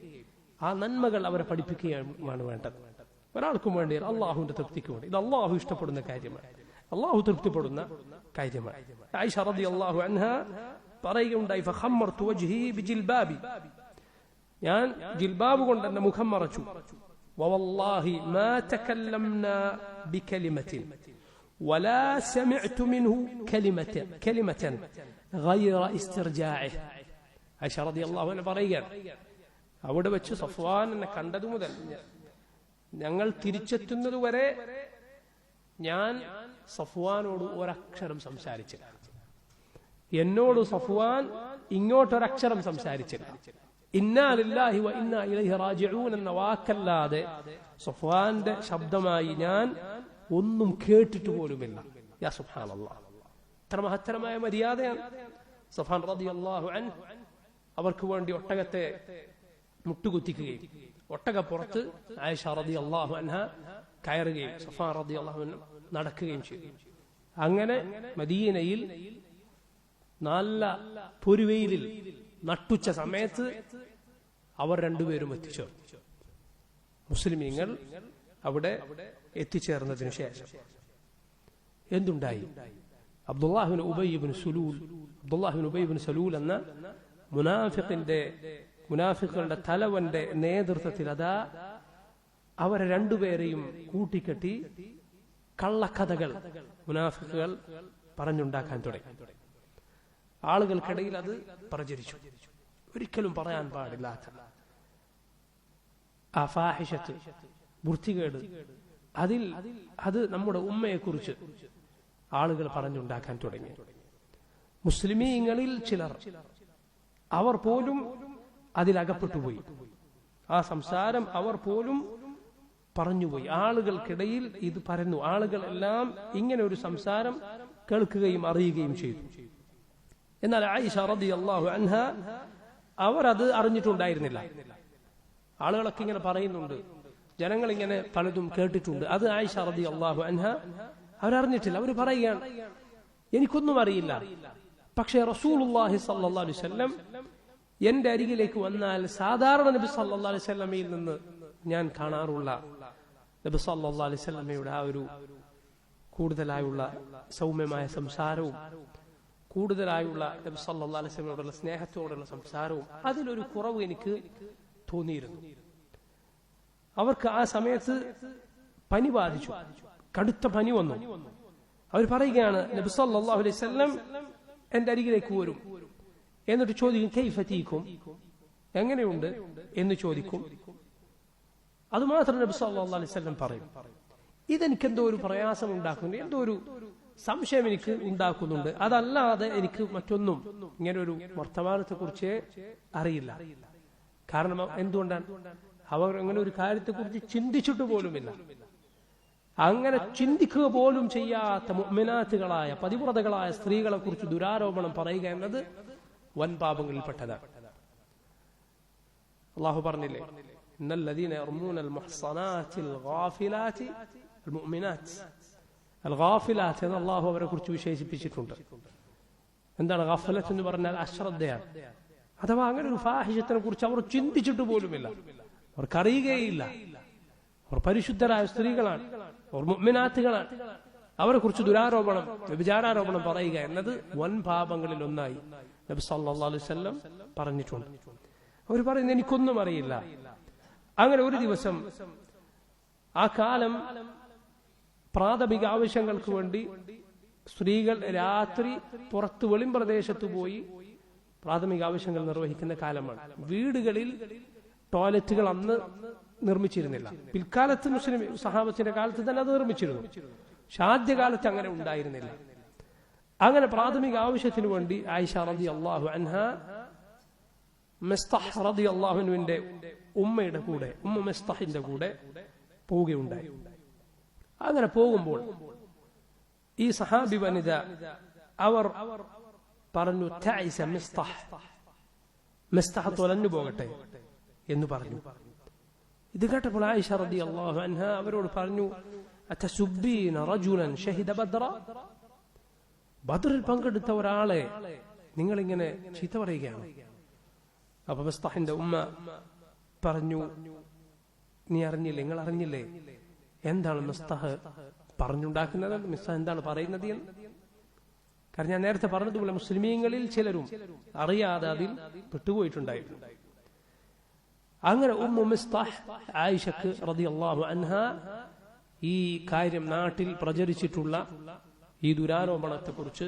ആ നന്മകൾ അവരെ പഠിപ്പിക്കുകയുമാണ് വേണ്ടത്. ഒരാൾക്കും വേണ്ടി അള്ളാഹുവിന്റെ തൃപ്തിക്ക് വേണ്ടി. ഇത് അള്ളാഹു ഇഷ്ടപ്പെടുന്ന കാര്യമാണ്, അള്ളാഹു തൃപ്തിപ്പെടുന്ന കാര്യമാണ്. ആയിഷ റളിയല്ലാഹു അൻഹ പറയുകയുണ്ടായി, ഫഖമ്മർതു വജ്ഹി ബിജിൽബാബി, ഞാൻ ജിൽബാബ് കൊണ്ട് എന്റെ മുഖം മറച്ചു. വവല്ലാഹി മാ തകല്ലംനാ ബികലിമത്തിൻ വലാ സമിഅ്തു മിൻഹു കലിമതൻ ഗൈറ ഇസ്തിർജാഇഹി. ആയിഷ റളിയല്ലാഹു അൻഹ പറയുകയാണ്, അവിടെ വെച്ച് സഫ്വാൻ എന്നെ കണ്ടതു മുതൽ ഞങ്ങൾ തിരിച്ചെത്തുന്നതുവരെ ഞാൻ സഫ്വാനോട് ഒരക്ഷരം സംസാരിച്ചില്ല. എന്നോട് സഫ്വാൻ ഇങ്ങോട്ടൊരക്ഷരം സംസാരിച്ചില്ല. ഇന്നാ ലില്ലാഹി വ ഇന്നാ ഇലൈഹി റാജിഊൻ എന്ന വാക്കല്ലാതെ സഫ്വാന്റെ ശബ്ദമായി ഞാൻ ഒന്നും കേട്ടിട്ട് പോലുമില്ല. യാ സുബ്ഹാനല്ലാഹ്, ഇത്ര മഹത്തരമായ മര്യാദയാണ്. സഫ്വാൻ റളിയല്ലാഹു അൻഹു അവർക്ക് വേണ്ടി ഒട്ടകത്തെ മുട്ടുകുത്തിക്കുകയും ഒട്ടകപ്പുറത്ത് ആയിഷ റളിയല്ലാഹു അൻഹ കയറുകയും സഫ്വാൻ റളിയല്ലാഹു അൻഹു നടക്കുകയും ചെയ്തു. അങ്ങനെ മദീനയിൽ നല്ല പൊരുവെയിലിൽ നട്ടുച്ച സമയത്ത് അവർ രണ്ടുപേരും എത്തിച്ചേർന്നു. മുസ്ലിമീങ്ങൾ അവിടെ എത്തിച്ചേർന്നതിനു ശേഷം എന്തുണ്ടായി? അബ്ദുല്ലാഹിബ്നു ഉബയ്യ് ഇബ്നു സലൂൽ എന്ന മുനാഫിഖുകളുടെ തലവന്റെ നേതൃത്വത്തിൽ അതാ അവരെ രണ്ടുപേരെയും കൂട്ടിക്കെട്ടി കള്ളക്കഥകൾ മുനാഫിഖുകൾ പറഞ്ഞുണ്ടാക്കാൻ തുടങ്ങി. ആളുകൾക്കിടയിൽ അത് പ്രചരിച്ചു. ഒരിക്കലും പറയാൻ പാടില്ലാത്ത ആ ഫാഹിഷത്ത്, വൃത്തികേട്, അത് നമ്മുടെ ഉമ്മയെക്കുറിച്ച് ആളുകൾ പറഞ്ഞുണ്ടാക്കാൻ തുടങ്ങി. മുസ്ലിമീങ്ങളിൽ ചിലർ അവർ പോലും അതിലകപ്പെട്ടുപോയി. ആ സംസാരം അവർ പോലും പറഞ്ഞുപോയി. ആളുകൾക്കിടയിൽ ഇത് പരന്നു. ആളുകൾ എല്ലാം ഇങ്ങനെ ഒരു സംസാരം കേൾക്കുകയും അറിയുകയും ചെയ്തു. എന്നാൽ ആയിഷ റളിയല്ലാഹു അൻഹ അവർ അത് അറിഞ്ഞിട്ടുണ്ടായിരുന്നില്ല. ആളുകളൊക്കെ ഇങ്ങനെ പറയുന്നുണ്ട്, ജനങ്ങൾ ഇങ്ങനെ പലതും കേട്ടിട്ടുണ്ട്. അത് ആയിഷ റളിയല്ലാഹു അൻഹ അവരറിഞ്ഞിട്ടില്ല. അവർ പറയുകയാണ്, എനിക്കൊന്നും അറിയില്ല, പക്ഷേ റസൂലുള്ളാഹി സ്വല്ലല്ലാഹു അലൈഹി വസല്ലം എന്റെ അരികിലേക്ക് വന്നാൽ സാധാരണ നബി സല്ലല്ലാഹു അലൈഹി വസല്ലമയിൽ നിന്ന് ഞാൻ കാണാറുള്ള നബി സല്ലല്ലാഹു അലൈഹി വസല്ലമയുടെ ആ ഒരു കൂടുതലായുള്ള സൗമ്യമായ സംസാരവും കൂടുതലായുള്ള നബി സല്ലല്ലാഹു അലൈഹി വസല്ലമയോടുള്ള സ്നേഹത്തോടുള്ള സംസാരവും അതിലൊരു കുറവ് എനിക്ക് തോന്നിയിരുന്നു. അവർക്ക് ആ സമയത്ത് പനി ബാധിച്ചു, കടുത്ത പനി വന്നു. അവർ പറയുകയാണ്, നബി സല്ലല്ലാഹു അലൈഹി വസല്ലം എന്റെ അരികിലേക്ക് വരും, എന്നിട്ട് ചോദിക്കും കൈഫതീക്കും, എങ്ങനെയുണ്ട് എന്ന് ചോദിക്കും. അതുമാത്രം നബി സല്ലല്ലാഹു അലൈഹി വസല്ലം പറയും. ഇതെനിക്കെന്തോ ഒരു പ്രയാസം ഉണ്ടാക്കുന്നുണ്ട്, എന്തോ ഒരു സംശയം എനിക്ക് ഉണ്ടാക്കുന്നുണ്ട്. അതല്ലാതെ എനിക്ക് മറ്റൊന്നും ഇങ്ങനെ ഒരു വർത്തമാനത്തെ കുറിച്ച് അറിയില്ല. കാരണം എന്തുകൊണ്ടാണ്? അവർ അങ്ങനെ ഒരു കാര്യത്തെക്കുറിച്ച് ചിന്തിച്ചിട്ട് പോലുമില്ല. അങ്ങനെ ചിന്തിക്കുക പോലും ചെയ്യാത്ത മുഅ്മിനാത്തുകളായ പതിവ്രതകളായ സ്ത്രീകളെ കുറിച്ച് ദുരാരോപണം പറയുക എന്നത് വൻ പാപങ്ങളിൽപ്പെട്ടതാണ്. അല്ലാഹു പറഞ്ഞില്ലേ, ഇന്നല്ലദീന യർമൂനൽ മുഹ്സനാത്തിൽ ഗാഫിലാത്തി അൽ മുഅ്മിനാത്ത്. അൽ ഗാഫിലാത്ത് എന്ന് അല്ലാഹു അവരെ കുറിച്ച് വിശേഷിപ്പിച്ചിട്ടുണ്ട്. എന്താണ് ഗഫലത്ത് എന്ന് പറഞ്ഞാൽ? അശ്രദ്ധയാണ്. അഥവാ അങ്ങനെ ഒരു ഫാഹിഷത്തിനെ കുറിച്ച് അവർ ചിന്തിച്ചിട്ട് പോലുമില്ല, അവർക്കറിയുകയില്ല. അവർ പരിശുദ്ധരായ സ്ത്രീകളാണ്, അവർ മുഅ്മിനാത്തുകളാണ്. അവരെ കുറിച്ച് ദുരാരോപണം, വ്യഭിചാരോപണം പറയുക എന്നത് വൻ പാപങ്ങളിൽ ഒന്നായി നബി സല്ലല്ലാഹു അലൈഹി വസല്ലം പറഞ്ഞിട്ടുണ്ട്. അവർ പറയുന്നത് എനിക്കൊന്നും അറിയില്ല. അങ്ങനെ ഒരു ദിവസം ആ കാലം പ്രാഥമിക ആവശ്യങ്ങൾക്ക് വേണ്ടി സ്ത്രീകൾ രാത്രി പുറത്ത് വെളിമ്പ്രദേശത്ത് പോയി പ്രാഥമിക ആവശ്യങ്ങൾ നിർവഹിക്കുന്ന കാലമാണ്. വീടുകളിൽ ടോയ്ലറ്റുകൾ അന്ന് നിർമ്മിച്ചിരുന്നില്ല. പിൽക്കാലത്ത് മുസ്ലിം സഹാബത്തിന്റെ കാലത്ത് തന്നെ അത് നിർമ്മിച്ചിരുന്നു. പക്ഷെ ആദ്യകാലത്ത് അങ്ങനെ ഉണ്ടായിരുന്നില്ല. അങ്ങനെ പ്രാഥമിക ആവശ്യത്തിന് വേണ്ടി ആയിഷ റളിയല്ലാഹു അൻഹ മിസ്തഹ് റളിയല്ലാഹു അൻഹുവിന്റെ ഉമ്മയുടെ കൂടെ, ഉമ്മ മിസ്തഹിന്റെ കൂടെ പോവുകയുണ്ടായി. അങ്ങനെ പോകുമ്പോൾ ഈ സഹാബി വനിത അവർ പറഞ്ഞു, തഅസ മിസ്തഹ്, മിസ്തഹ് തൊലഞ്ഞു പോകട്ടെ എന്ന് പറഞ്ഞു. ഇത് കേട്ടപ്പോൾ ആയിഷ റളിയല്ലാഹു അൻഹ അവരോട് പറഞ്ഞു, അതസുബ്ബീന റജുലൻ ഷഹിദ ബദ്റ, ബദ്റിൽ പങ്കെടുത്ത ഒരാളെ നിങ്ങളിങ്ങനെ ചീത്ത പറയുകയാണ്. അപ്പൊ മിസ്തഹിന്റെ ഉമ്മ പറഞ്ഞു, നീ അറിഞ്ഞില്ലേ, നിങ്ങൾ അറിഞ്ഞില്ലേ എന്താണ് മിസ്തഹ് പറഞ്ഞുണ്ടാക്കുന്നത്, മിസ്തഹ് എന്താണ് പറയുന്നത് എന്ന്? കാരണം ഞാൻ നേരത്തെ പറഞ്ഞതുപോലെ മുസ്ലിമീങ്ങളിൽ ചിലരും അറിയാതെ അതിൽ പെട്ടുപോയിട്ടുണ്ടായിരുന്നു. അങ്ങനെ ഉമ്മു മിസ്തഹ് ആയിഷക്ക് റളിയല്ലാഹു അൻഹ ഈ കാര്യം നാട്ടിൽ പ്രചരിച്ചിട്ടുള്ള ഈ ദുരാരോപണത്തെ കുറിച്ച്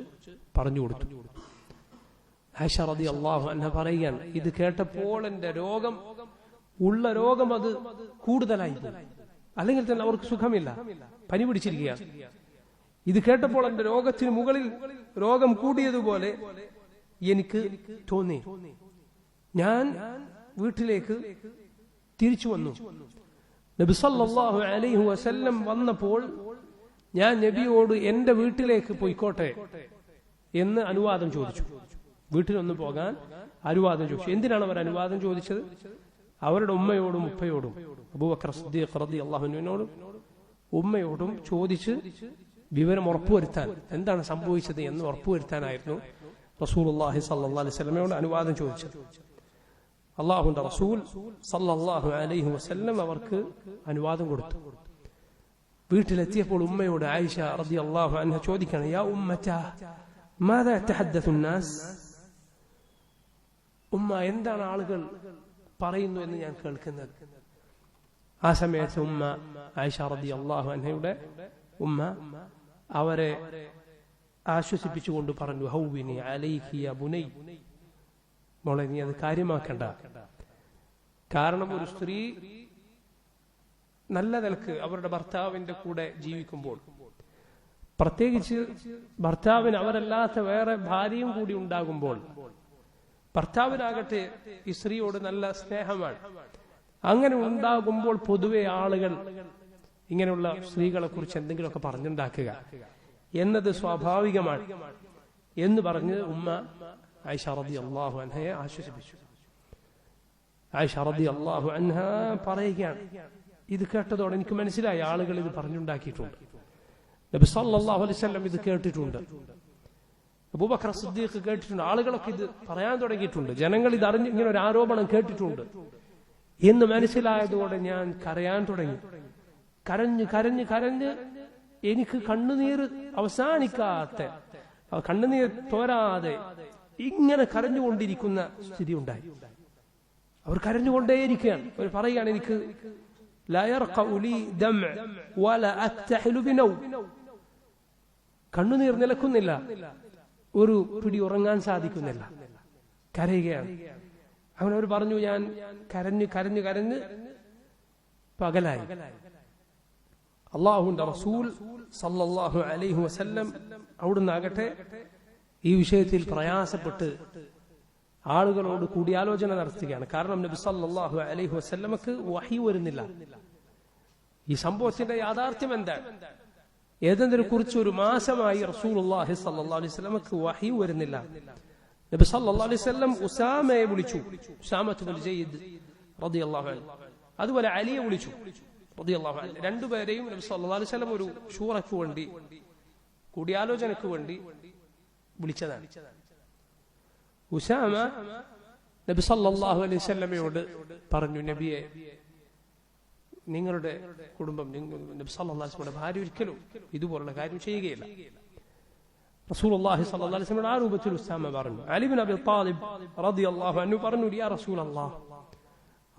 പറഞ്ഞു കൊടുത്തു. ആയിഷ റളിയല്ലാഹു അൻഹ പറയുകയാണ്, ഇത് കേട്ടപ്പോൾ എന്റെ രോഗം അത് കൂടുതലായി പോയി. അല്ലെങ്കിൽ തന്നെ അവർക്ക് സുഖമില്ല, പനി പിടിച്ചിരിക്കുകയാണ്. ഇത് കേട്ടപ്പോൾ എന്റെ രോഗത്തിന് മുകളിൽ രോഗം കൂടിയതുപോലെ എനിക്ക് തോന്നി. ഞാൻ വീട്ടിലേക്ക് തിരിച്ചു വന്നു. നബി സല്ലല്ലാഹു അലൈഹി വസല്ലം വന്നപ്പോൾ ഞാൻ നബിയോട് എന്റെ വീട്ടിലേക്ക് പോയിക്കോട്ടെ എന്ന് അനുവാദം ചോദിച്ചു. വീട്ടിലൊന്ന് പോകാൻ അനുവാദം ചോദിച്ചു. എന്തിനാണ് അവർ അനുവാദം ചോദിച്ചത്? അവരുടെ ഉമ്മയോടും ഉപ്പയോടും, അബൂബക്കർ സിദ്ദീഖ് റളിയല്ലാഹു അൻഹുവിനോടും ഉമ്മയോടും ചോദിച്ച് വിവരം ഉറപ്പുവരുത്താൻ, എന്താണ് സംഭവിച്ചത് എന്ന് ഉറപ്പുവരുത്താനായിരുന്നു റസൂലുള്ളാഹി സ്വല്ലല്ലാഹു അലൈഹി വസല്ലമയോട് അനുവാദം ചോദിച്ചത്. അല്ലാഹുവിന്റെ റസൂൽ സല്ലല്ലാഹു അലൈഹി വസല്ലം അവർക്ക് അനുവാദം കൊടുത്തു. വീട്ടിലെത്തിയപ്പോൾ ഉമ്മയോട് ആയിഷ റളിയല്ലാഹു അൻഹ ചോദിക്കണം, യാ ഉമ്മത്താ മാദാ യതഹദ്ദസു നാസ്, ഉമ്മ എന്താണ് ആളുകൾ പറയുന്നു എന്ന് ഞാൻ കേൾക്കുന്നത്. ആ സമയത്ത് ഉമ്മ ആയിഷ റളിയല്ലാഹു അൻഹയുടെ ഉമ്മ അവരെ ആശ്വസിപ്പിച്ചുകൊണ്ട് പറഞ്ഞു, ഹൗവിനി അലൈകി യാ ബുനൈ, മോളെ നീ അത് കാര്യമാക്കണ്ട. കാരണം ഒരു സ്ത്രീ നല്ല നിലക്ക് അവരുടെ ഭർത്താവിന്റെ കൂടെ ജീവിക്കുമ്പോൾ, പ്രത്യേകിച്ച് ഭർത്താവിന് അവരല്ലാത്ത വേറെ ഭാര്യയും കൂടി ഉണ്ടാകുമ്പോൾ, ഭർത്താവിനാകട്ടെ ഈ സ്ത്രീയോട് നല്ല സ്നേഹമാണ്. അങ്ങനെ ഉണ്ടാകുമ്പോൾ പൊതുവെ ആളുകൾ ഇങ്ങനെയുള്ള സ്ത്രീകളെ കുറിച്ച് എന്തെങ്കിലുമൊക്കെ പറഞ്ഞുണ്ടാക്കുക എന്നത് സ്വാഭാവികമാണ് എന്ന് പറഞ്ഞ് ഉമ്മ ആയിഷ റളിയല്ലാഹു അൻഹയെ ആശ്വസിപ്പിച്ചു. ആയിഷ റളിയല്ലാഹു അൻഹ പറയുകയാണ്, ഇത് കേട്ടതോടെ എനിക്ക് മനസ്സിലായി ആളുകൾ ഇത് പറഞ്ഞുണ്ടാക്കിയിട്ടുണ്ട്. നബി സല്ലല്ലാഹു അലൈഹി വസല്ലം ഇത് കേട്ടിട്ടുണ്ട്, അബൂബക്കർ സിദ്ദീഖ് കേട്ടിട്ടുണ്ട്, ആളുകളൊക്കെ ഇത് പറയാൻ തുടങ്ങിയിട്ടുണ്ട്, ജനങ്ങൾ ഇത് അറിഞ്ഞ് ഇങ്ങനെ ഒരു ആരോപണം കേട്ടിട്ടുണ്ട് എന്ന് മനസ്സിലായതോടെ ഞാൻ കരയാൻ തുടങ്ങി. കരഞ്ഞ് കരഞ്ഞ് കരഞ്ഞ് എനിക്ക് കണ്ണുനീർ അവസാനിക്കാത്ത, കണ്ണുനീർ തോരാതെ ഇങ്ങനെ കരഞ്ഞുകൊണ്ടിരിക്കുന്ന സ്ഥിതി ഉണ്ടായി. അവർ കരഞ്ഞുകൊണ്ടേയിരിക്കുകയാണ്. അവർ പറയുകയാണ്, എനിക്ക് കണ്ണുനീർ നിലക്കുന്നില്ല, ഒരു പിടി ഉറങ്ങാൻ സാധിക്കുന്നില്ല, കരയുകയാണ്. അവനവർ പറഞ്ഞു, ഞാൻ കരഞ്ഞ് കരഞ്ഞ് കരഞ്ഞ് പകലായി. അള്ളാഹുവിന്റെ റസൂൽ സല്ലല്ലാഹു അലൈഹി വസല്ലം അവിടുന്നാകട്ടെ ഈ വിഷയത്തിൽ പ്രയാസപ്പെട്ട് ആളുകളോട് കൂടിയാലോചന നടത്തുകയാണ്. കാരണം നബി സല്ലല്ലാഹു അലൈഹി വസല്ലമക്ക് വഹി വരുന്നില്ല. ഈ സംഭവത്തിന്റെ യാഥാർത്ഥ്യം എന്താണ്? ഏതെന്തിനെ കുറിച്ച് ഒരു മാസമായി റസൂലുള്ളാഹി സ്വല്ലല്ലാഹു അലൈഹി വസല്ലമക്ക് വഹി വരുന്നില്ല. നബി സല്ലല്ലാഹു അലൈഹി വസല്ലം ഉസാമയെ വിളിച്ചു, ഉസാമത്ത് ബിൻ സയ്യിദ് റളിയല്ലാഹു അൻഹു. അതുപോലെ അലിയെ വിളിച്ചു റളിയല്ലാഹു അൻഹു. രണ്ടുപേരെയും നബി സല്ലല്ലാഹു അലൈഹി വസല്ലം ഒരു ഷൂറയ്ക്ക് വേണ്ടി, കൂടിയാലോചനയ്ക്ക് വേണ്ടി വിളിച്ചതാണ്. ഉസാമ നബി സല്ലല്ലാഹു അലൈഹി വസല്ലമയോട് പറഞ്ഞു, നബിയെ, നിങ്ങളുടെ കുടുംബം, നബി സല്ലല്ലാഹു അലൈഹി വസല്ലമയുടെ ഭാര്യ ഒരിക്കലും ഇതുപോലുള്ള കാര്യം ചെയ്യുകയില്ല. റസൂലുള്ളാഹി സ്വല്ലല്ലാഹു അലൈഹി വസല്ലം ആ രൂപത്തിൽ ഉസാമ പറഞ്ഞു. അലി ഇബ്നു അബി ത്വാലിബ് റളിയല്ലാഹു അൻഹു പറഞ്ഞു, യാ റസൂലല്ലാഹ്,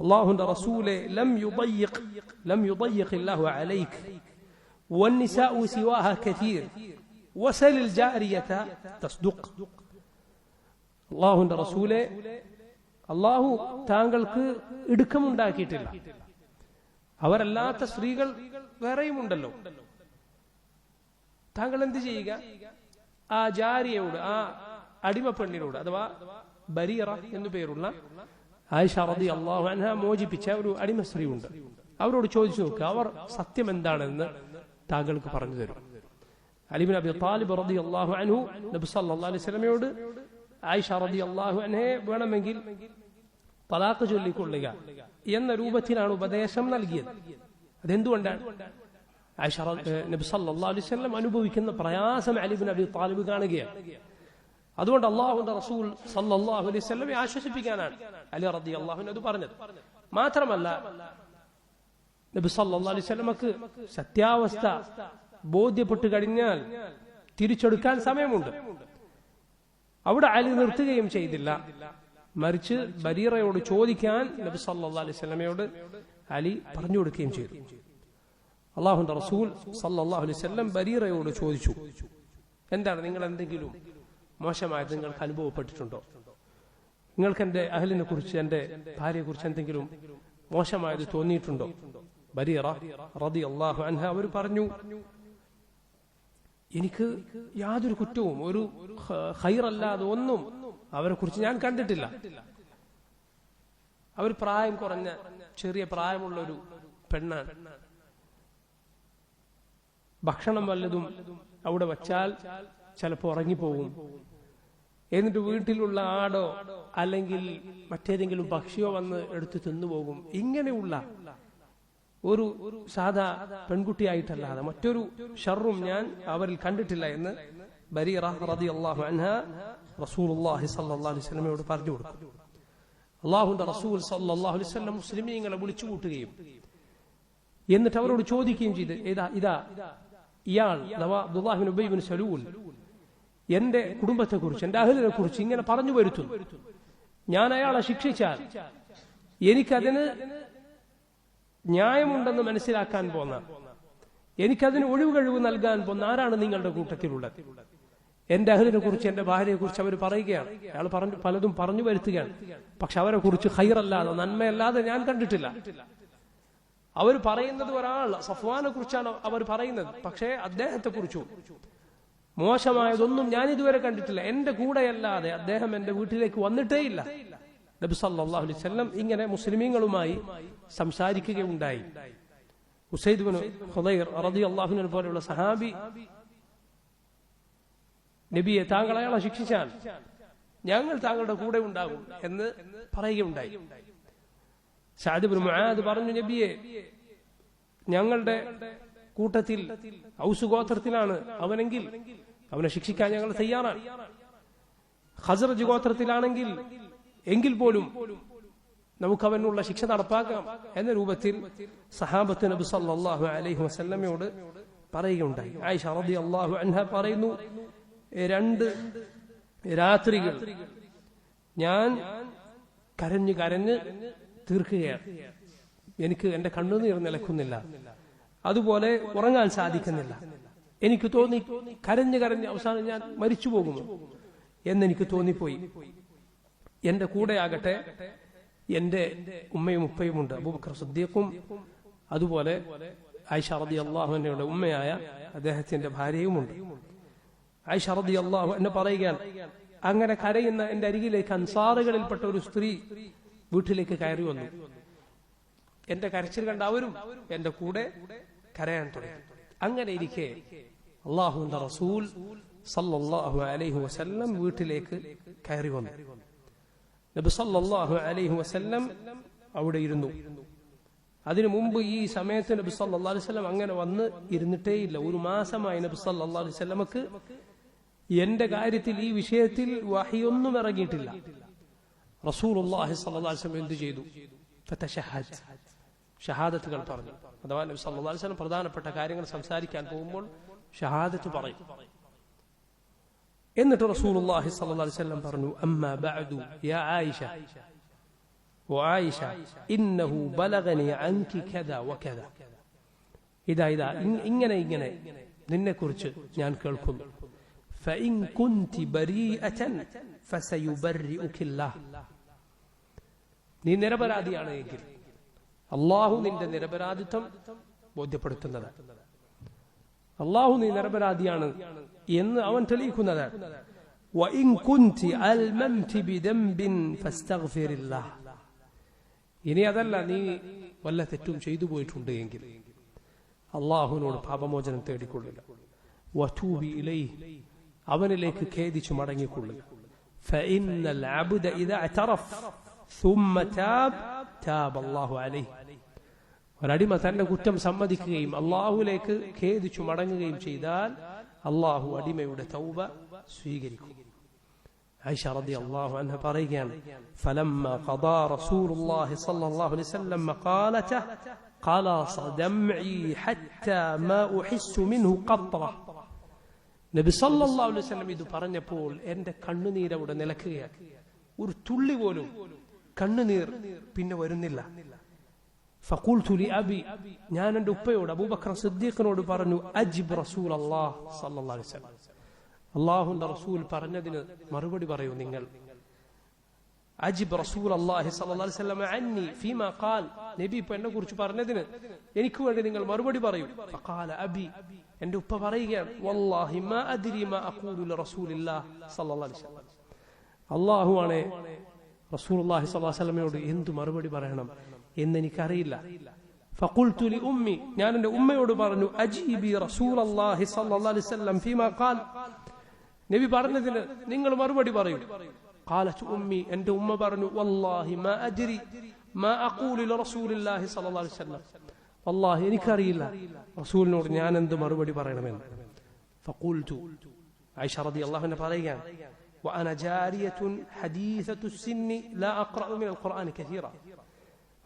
അല്ലാഹുവിന്റെ റസൂലേ, ലം യുദയ്യിഖ് അല്ലാഹു അലൈക വന്നിസാഉ സിവാഹ കതീർ വസലിൽ ജാരിയത തസ്ദുഖ്. അല്ലാഹുവിന്റെ റസൂലേ, അല്ലാഹു താങ്കൾക്ക് ഇടുക്കമുണ്ടാക്കിയിട്ടില്ല, അവരല്ലാത്ത സ്ത്രീകൾ വേറെയുമുണ്ടല്ലോ. താങ്കൾ എന്ത് ചെയ്യുക? ആ ജാരിയയോട്, ആ അടിമപ്പെണ്ണിനോട്, അഥവാ ബരീറ എന്നു പേരുള്ള ആയിഷ റളിയല്ലാഹു അൻഹ മോചിപ്പിച്ച ഒരു അടിമ സ്ത്രീ ഉണ്ട്, അവരോട് ചോദിച്ചു നോക്കുക, അവർ സത്യം എന്താണെന്ന് താങ്കൾക്ക് പറഞ്ഞു തരും. അലി ഇബ്നു അബി ത്വാലിബ് റളിയല്ലാഹു അൻഹു നബി സല്ലല്ലാഹു അലൈഹി വസല്ലമയോട് ആയിഷ റളിയല്ലാഹു അൻഹയെ വേണമെങ്കിൽ തലാഖ് ചൊല്ലിക്കൊള്ളുക എന്ന രൂപത്തിലാണ് ഉപദേശം നൽകിയത്. അതെന്തുകൊണ്ടാണ്? ആയിഷ നബി സല്ലല്ലാഹു അലൈഹി വസല്ലം അനുഭവിക്കുന്ന പ്രയാസം അലി ഇബ്നു അബി ത്വാലിബ് കാണുകയാണ്. അതുകൊണ്ട് അല്ലാഹുവിന്റെ റസൂൽ സല്ലല്ലാഹു അലൈഹി വസല്ലമയെ ആശ്വസിപ്പിക്കാനാണ് അലി റളിയല്ലാഹു അൻഹു അത് പറഞ്ഞത്. മാത്രമല്ല, നബി സല്ലല്ലാഹു അലൈഹി വസല്ലമക്ക് സത്യാവസ്ഥ ബോധ്യപ്പെട്ടു കഴിഞ്ഞാൽ തിരിച്ചെടുക്കാൻ സമയമുണ്ട്. അവിടെ അലി നിർത്തുകയും ചെയ്തില്ല, മറിച്ച് ബരീറയോട് ചോദിക്കാൻ നബി സല്ലല്ലാഹു അലൈഹി വസല്ലമയോട് അലി പറഞ്ഞു കൊടുക്കുകയും ചെയ്തു. അല്ലാഹുവിന്റെ റസൂൽ സല്ലല്ലാഹു അലൈഹി വസല്ലം ബരീറയോട് ചോദിച്ചു, എന്താണ്, നിങ്ങൾ എന്തെങ്കിലും മോശമായത് നിങ്ങൾക്ക് അനുഭവപ്പെട്ടിട്ടുണ്ടോ? നിങ്ങൾക്ക് എന്റെ അഹ്ലിനെ കുറിച്ച്, എന്റെ ഭാര്യയെ കുറിച്ച് എന്തെങ്കിലും മോശമായത് തോന്നിയിട്ടുണ്ടോ? ബരീറ റളിയല്ലാഹു അൻഹ അവർ പറഞ്ഞു, എനിക്ക് യാതൊരു കുറ്റവും, ഒരു ഖൈറല്ലാതെ ഒന്നും അവരെ കുറിച്ച് ഞാൻ കണ്ടിട്ടില്ല. അവർ പ്രായം കുറഞ്ഞ, ചെറിയ പ്രായമുള്ള ഒരു പെണ്ണാണ്. ഭക്ഷണം വല്ലതും അവിടെ വച്ചാൽ ചിലപ്പോൾ ഉറങ്ങിപ്പോകും. എന്നിട്ട് വീട്ടിലുള്ള ആടോ അല്ലെങ്കിൽ മറ്റേതെങ്കിലും പക്ഷിയോ വന്ന് എടുത്ത് തിന്നുപോകും. ഇങ്ങനെയുള്ള ഒരു സാധാ പെൺകുട്ടിയായിട്ടല്ലാതെ മറ്റൊരു ഷർറും ഞാൻ അവരിൽ കണ്ടിട്ടില്ല എന്ന് ബരീറ റളിയല്ലാഹു അൻഹ റസൂലുള്ളാഹി സ്വല്ലല്ലാഹു അലൈഹി വസല്ലമയോട് പറഞ്ഞു കൊടുക്കും. അല്ലാഹുവിന്റെ റസൂൽ സ്വല്ലല്ലാഹു അലൈഹി വസല്ലം മുസ്ലിമീങ്ങളെ വിളിച്ചു കൂട്ടുകയും എന്നിട്ട് അവരോട് ചോദിക്കുകയും ചെയ്തു, ഇതാ ഇയാൾ അബ്ദുല്ലാഹ് ഇബ്നു ഉബൈ ഇബ്നു സലൂൽ എന്റെ കുടുംബത്തെ കുറിച്ച്, എന്റെ അഹ്ലിനെ കുറിച്ച് ഇങ്ങനെ പറഞ്ഞു വരുത്തുന്നു. ഞാൻ അയാളെ ശിക്ഷിച്ചാൽ എനിക്കതിന് ന്യായമുണ്ടെന്ന് മനസ്സിലാക്കാൻ പോന്ന, എനിക്കതിന് ഒഴിവ് കഴിവ് നൽകാൻ പോന്ന ആരാണ് നിങ്ങളുടെ കൂട്ടത്തിലുള്ളത്? എന്റെ അഹ്ലിനെ കുറിച്ച്, എന്റെ ഭാര്യയെ കുറിച്ച് അവർ പറയുകയാണ്. അയാൾ പലതും പറഞ്ഞു വരുത്തുകയാണ്. പക്ഷെ അവരെ കുറിച്ച് ഖൈറല്ലാതെ, നന്മയല്ലാതെ ഞാൻ കണ്ടിട്ടില്ല. അവർ പറയുന്നത് ഒരാൾ സഫ്വാനെ കുറിച്ചാണ് അവർ പറയുന്നത്, പക്ഷേ അദ്ദേഹത്തെ കുറിച്ചും മോശമായതൊന്നും ഞാൻ ഇതുവരെ കണ്ടിട്ടില്ല. എന്റെ കൂടെയല്ലാതെ അദ്ദേഹം എന്റെ വീട്ടിലേക്ക് വന്നിട്ടേയില്ല. നബി സല്ലല്ലാഹു അലൈഹി വസല്ലം ഇങ്ങനെ മുസ്ലിമീങ്ങളുമായി സംസാരിക്കുകയുണ്ടായി. ഉസൈദ് ഇബ്നു ഖുദൈർ റളിയല്ലാഹു അൻഹു പോലെയുള്ള സഹാബി, നബിയെ, താങ്കൾ അയാളെ ശിക്ഷിച്ചാൽ ഞങ്ങൾ താങ്കളുടെ കൂടെ ഉണ്ടാകും എന്ന് പറയുകയുണ്ടായി. സഅദ് ഇബ്നു മുആദ് പറഞ്ഞു, നബിയെ, ഞങ്ങളുടെ കൂട്ടത്തിൽ ഔസ് ഗോത്രത്തിലാണ് അവനെങ്കിൽ അവനെ ശിക്ഷിക്കാൻ ഞങ്ങൾ തയ്യാറാണ്. ഖസ്റജ് ഗോത്രത്തിലാണെങ്കിൽ എങ്കിൽ പോലും നമുക്ക് അവനുള്ള ശിക്ഷ നടപ്പാക്കാം എന്ന രൂപത്തിൽ സഹാബത്ത് നബി സല്ലല്ലാഹു അലൈഹി വസല്ലമയോട് പറയുകയുണ്ടായി. ആയിഷ റളിയല്ലാഹു അൻഹ പറയുന്നു, 2 രാത്രികൾ ഞാൻ കരഞ്ഞ് കരഞ്ഞ് തീർക്കുകയാണ്. എനിക്ക് എന്റെ കണ്ണുനീർ നിലക്കുന്നില്ല, അതുപോലെ ഉറങ്ങാൻ സാധിക്കുന്നില്ല. എനിക്ക് തോന്നി കരഞ്ഞ് കരഞ്ഞ് അവസാനം ഞാൻ മരിച്ചു പോകുമോ എന്നെനിക്ക് തോന്നിപ്പോയി. എന്റെ കൂടെയാകട്ടെ എന്റെ ഉമ്മയും ഉപ്പയുമുണ്ട്, അബൂബക്കർ സിദ്ദീഖും അതുപോലെ ആയിഷ റളിയല്ലാഹു അൻഹയുടെ ഉമ്മയായ അദ്ദേഹത്തിന്റെ ഭാര്യയുമുണ്ട്. ആയിഷ റളിയല്ലാഹു അൻഹ പറയുകയാണ്, അങ്ങനെ കരയുന്ന എന്റെ അരികിലേക്ക് അൻസാറുകളിൽപ്പെട്ട ഒരു സ്ത്രീ വീട്ടിലേക്ക് കയറി വന്നു. എന്റെ കരച്ചിൽ കണ്ട അവരും എന്റെ കൂടെ കരയാൻ തുടങ്ങി. അങ്ങനെ ഇരിക്കെ അല്ലാഹുവിന്റെ റസൂൽ സല്ലല്ലാഹു അലൈഹി വസല്ലം വീട്ടിലേക്ക് കയറി വന്നു. നബി സല്ലല്ലാഹു അലൈഹി വസല്ലം അവിടെ ഇരുന്നു. അതിനു മുമ്പ് ഈ സമയത്ത് നബി സല്ലല്ലാഹു അലൈഹി വസല്ലം അങ്ങനെ വന്ന് ഇരുന്നിട്ടേയില്ല. 1 മാസമായി നബി സല്ലല്ലാഹു അലൈഹി വസല്ലമക്ക് എന്റെ കാര്യത്തിൽ ഈ വിഷയത്തിൽ വഹിയൊന്നും ഇറങ്ങിയിട്ടില്ല. റസൂലുള്ളാഹി സ്വല്ലല്ലാഹു അലൈഹി വസല്ലം എന്തു ചെയ്തു? ഫതശഹദ്, ഷഹാദത്തുകൾ പറഞ്ഞു. അഥവാ നബി സല്ലല്ലാഹു അലൈഹി വസല്ലം പ്രധാനപ്പെട്ട കാര്യങ്ങൾ സംസാരിക്കാൻ പോകുമ്പോൾ ഷഹാദത്ത് പറയും. എന്നിട്ട് റസൂലുള്ളാഹി സ്വല്ലല്ലാഹു അലൈഹി വസല്ലം പറഞ്ഞു, അമ്മാ ബഅദു യാ ആയിഷ വആയിഷ ഇന്നഹു ബലഗനി അൻകി കദാ വകദാ. ഇതാ ഇങ്ങനെ നിന്നെക്കുറിച്ച് ഞാൻ കേൾക്കുന്നു. فإن كنت بريئة فسيبرئك الله. നീ നിരപരാധിയാണ് എങ്കിൽ അല്ലാഹു നിന്റെ നിരപരാധിത്വം ബോധ്യപ്പെടുത്തുന്നത്. അല്ലാഹു നീ നിരപരാധിയാണ് എന്ന് അവൻ തെളിയിക്കുന്നതാണ്. وإن كنت ألممت بذنب فاستغفر الله. ഇനി അതല്ല, നീ വല്ല തെറ്റും ചെയ്തു പോയിട്ടുണ്ട് എങ്കിൽ അല്ലാഹുവിനോട് പാപമോചനം തേടിക്കൊള്ളുക. വതൂബി ഇലൈഹി, അവനിലേക്ക് ഖേദിച്ചു മടങ്ങിക്കൊള്ളുക. فإن العبد إذا اعترف ثم تاب الله عليه. ഒരടിമ തന്റെ കുറ്റം സമ്മതിക്കുകയും അല്ലാഹുവിലേക്ക് ഖേദിച്ചു മടങ്ങുകയും ചെയ്താൽ അല്ലാഹു അടിമയുടെ തൗബ സ്വീകരിക്കും. ആയിഷ റളിയല്ലാഹു അൻഹ പറയുകയാണ്, فلما قضى رسول الله صلى الله عليه وسلم مقالته قلص دمعي حتى ما أحس منه قطرة. നബി സല്ലല്ലാഹു അലൈഹി വസല്ലം ഇത് പറഞ്ഞപ്പോൾ എന്റെ കണ്ണുനീർ അവിടെ നിലക്കുകയാണ്. ഒരു തുള്ളി പോലും കണ്ണുനീർ പിന്നെ വരുന്നില്ല. ഫഖുൽതു ലിഅബി, ഞാൻ എന്റെ ഉപ്പയോട് അബൂബക്കർ സിദ്ദീഖിനോട് പറഞ്ഞു, അജിബ് റസൂലല്ലാഹ് സല്ലല്ലാഹു അലൈഹി വസല്ലം, അല്ലാഹുവിന്റെ റസൂൽ പറഞ്ഞതിന് മറുപടി പറയൂ നിങ്ങൾ. അജിബ് റസൂലല്ലാഹി സല്ലല്ലാഹു അലൈഹി വസല്ലം അന്നി ഫീമാ ഖാൽ, നബി ഇപ്പോ എന്നെ കുറിച്ച് പറഞ്ഞതിന് എനിക്ക് വേണ്ടി നിങ്ങൾ മറുപടി പറയൂ. ഫഖാല അബി, എന്റെ ഉപ്പ പറയുകയാണ്, വല്ലാഹി മാ അദ്രി മാ അഖൂലു ലറസൂലില്ലാഹി സല്ലല്ലാഹു അലൈഹി വസല്ലം, അല്ലാഹുവാണ് റസൂലുള്ളാഹി സ്വല്ലല്ലാഹു അലൈഹി വസല്ലമയോട് എന്തു മറുപടി പറയണം എന്നെനിക്കറിയില്ല. ഫഖുൽതു ലി ഉമ്മി, ഞാൻ എന്റെ ഉമ്മയോട് പറഞ്ഞു, അജീബി റസൂലല്ലാഹി സ്വല്ലല്ലാഹു അലൈഹി വസല്ലം ഫീമാ ഖാൽ, നബി പറഞ്ഞതിന് നിങ്ങൾ മറുപടി പറയൂ. ഖാലത്ത് ഉമ്മി, എന്റെ ഉമ്മ പറഞ്ഞു, വല്ലാഹി മാ അദ്രി മാ അഖൂലു ലറസൂലില്ലാഹി സ്വല്ലല്ലാഹു അലൈഹി വസല്ലം, വല്ലാഹി എനിക്കറിയില്ല റസൂലിനോട് ഞാൻ എന്ത് മറുപടി പറയണമെന്ന്. ഫഖുൽതു, ആയിഷ റളിയല്ലാഹു അൻഹ പറയുകയാണ്, وأنا جارية حديثة السن لا أقرأ من القرآن كثيرا.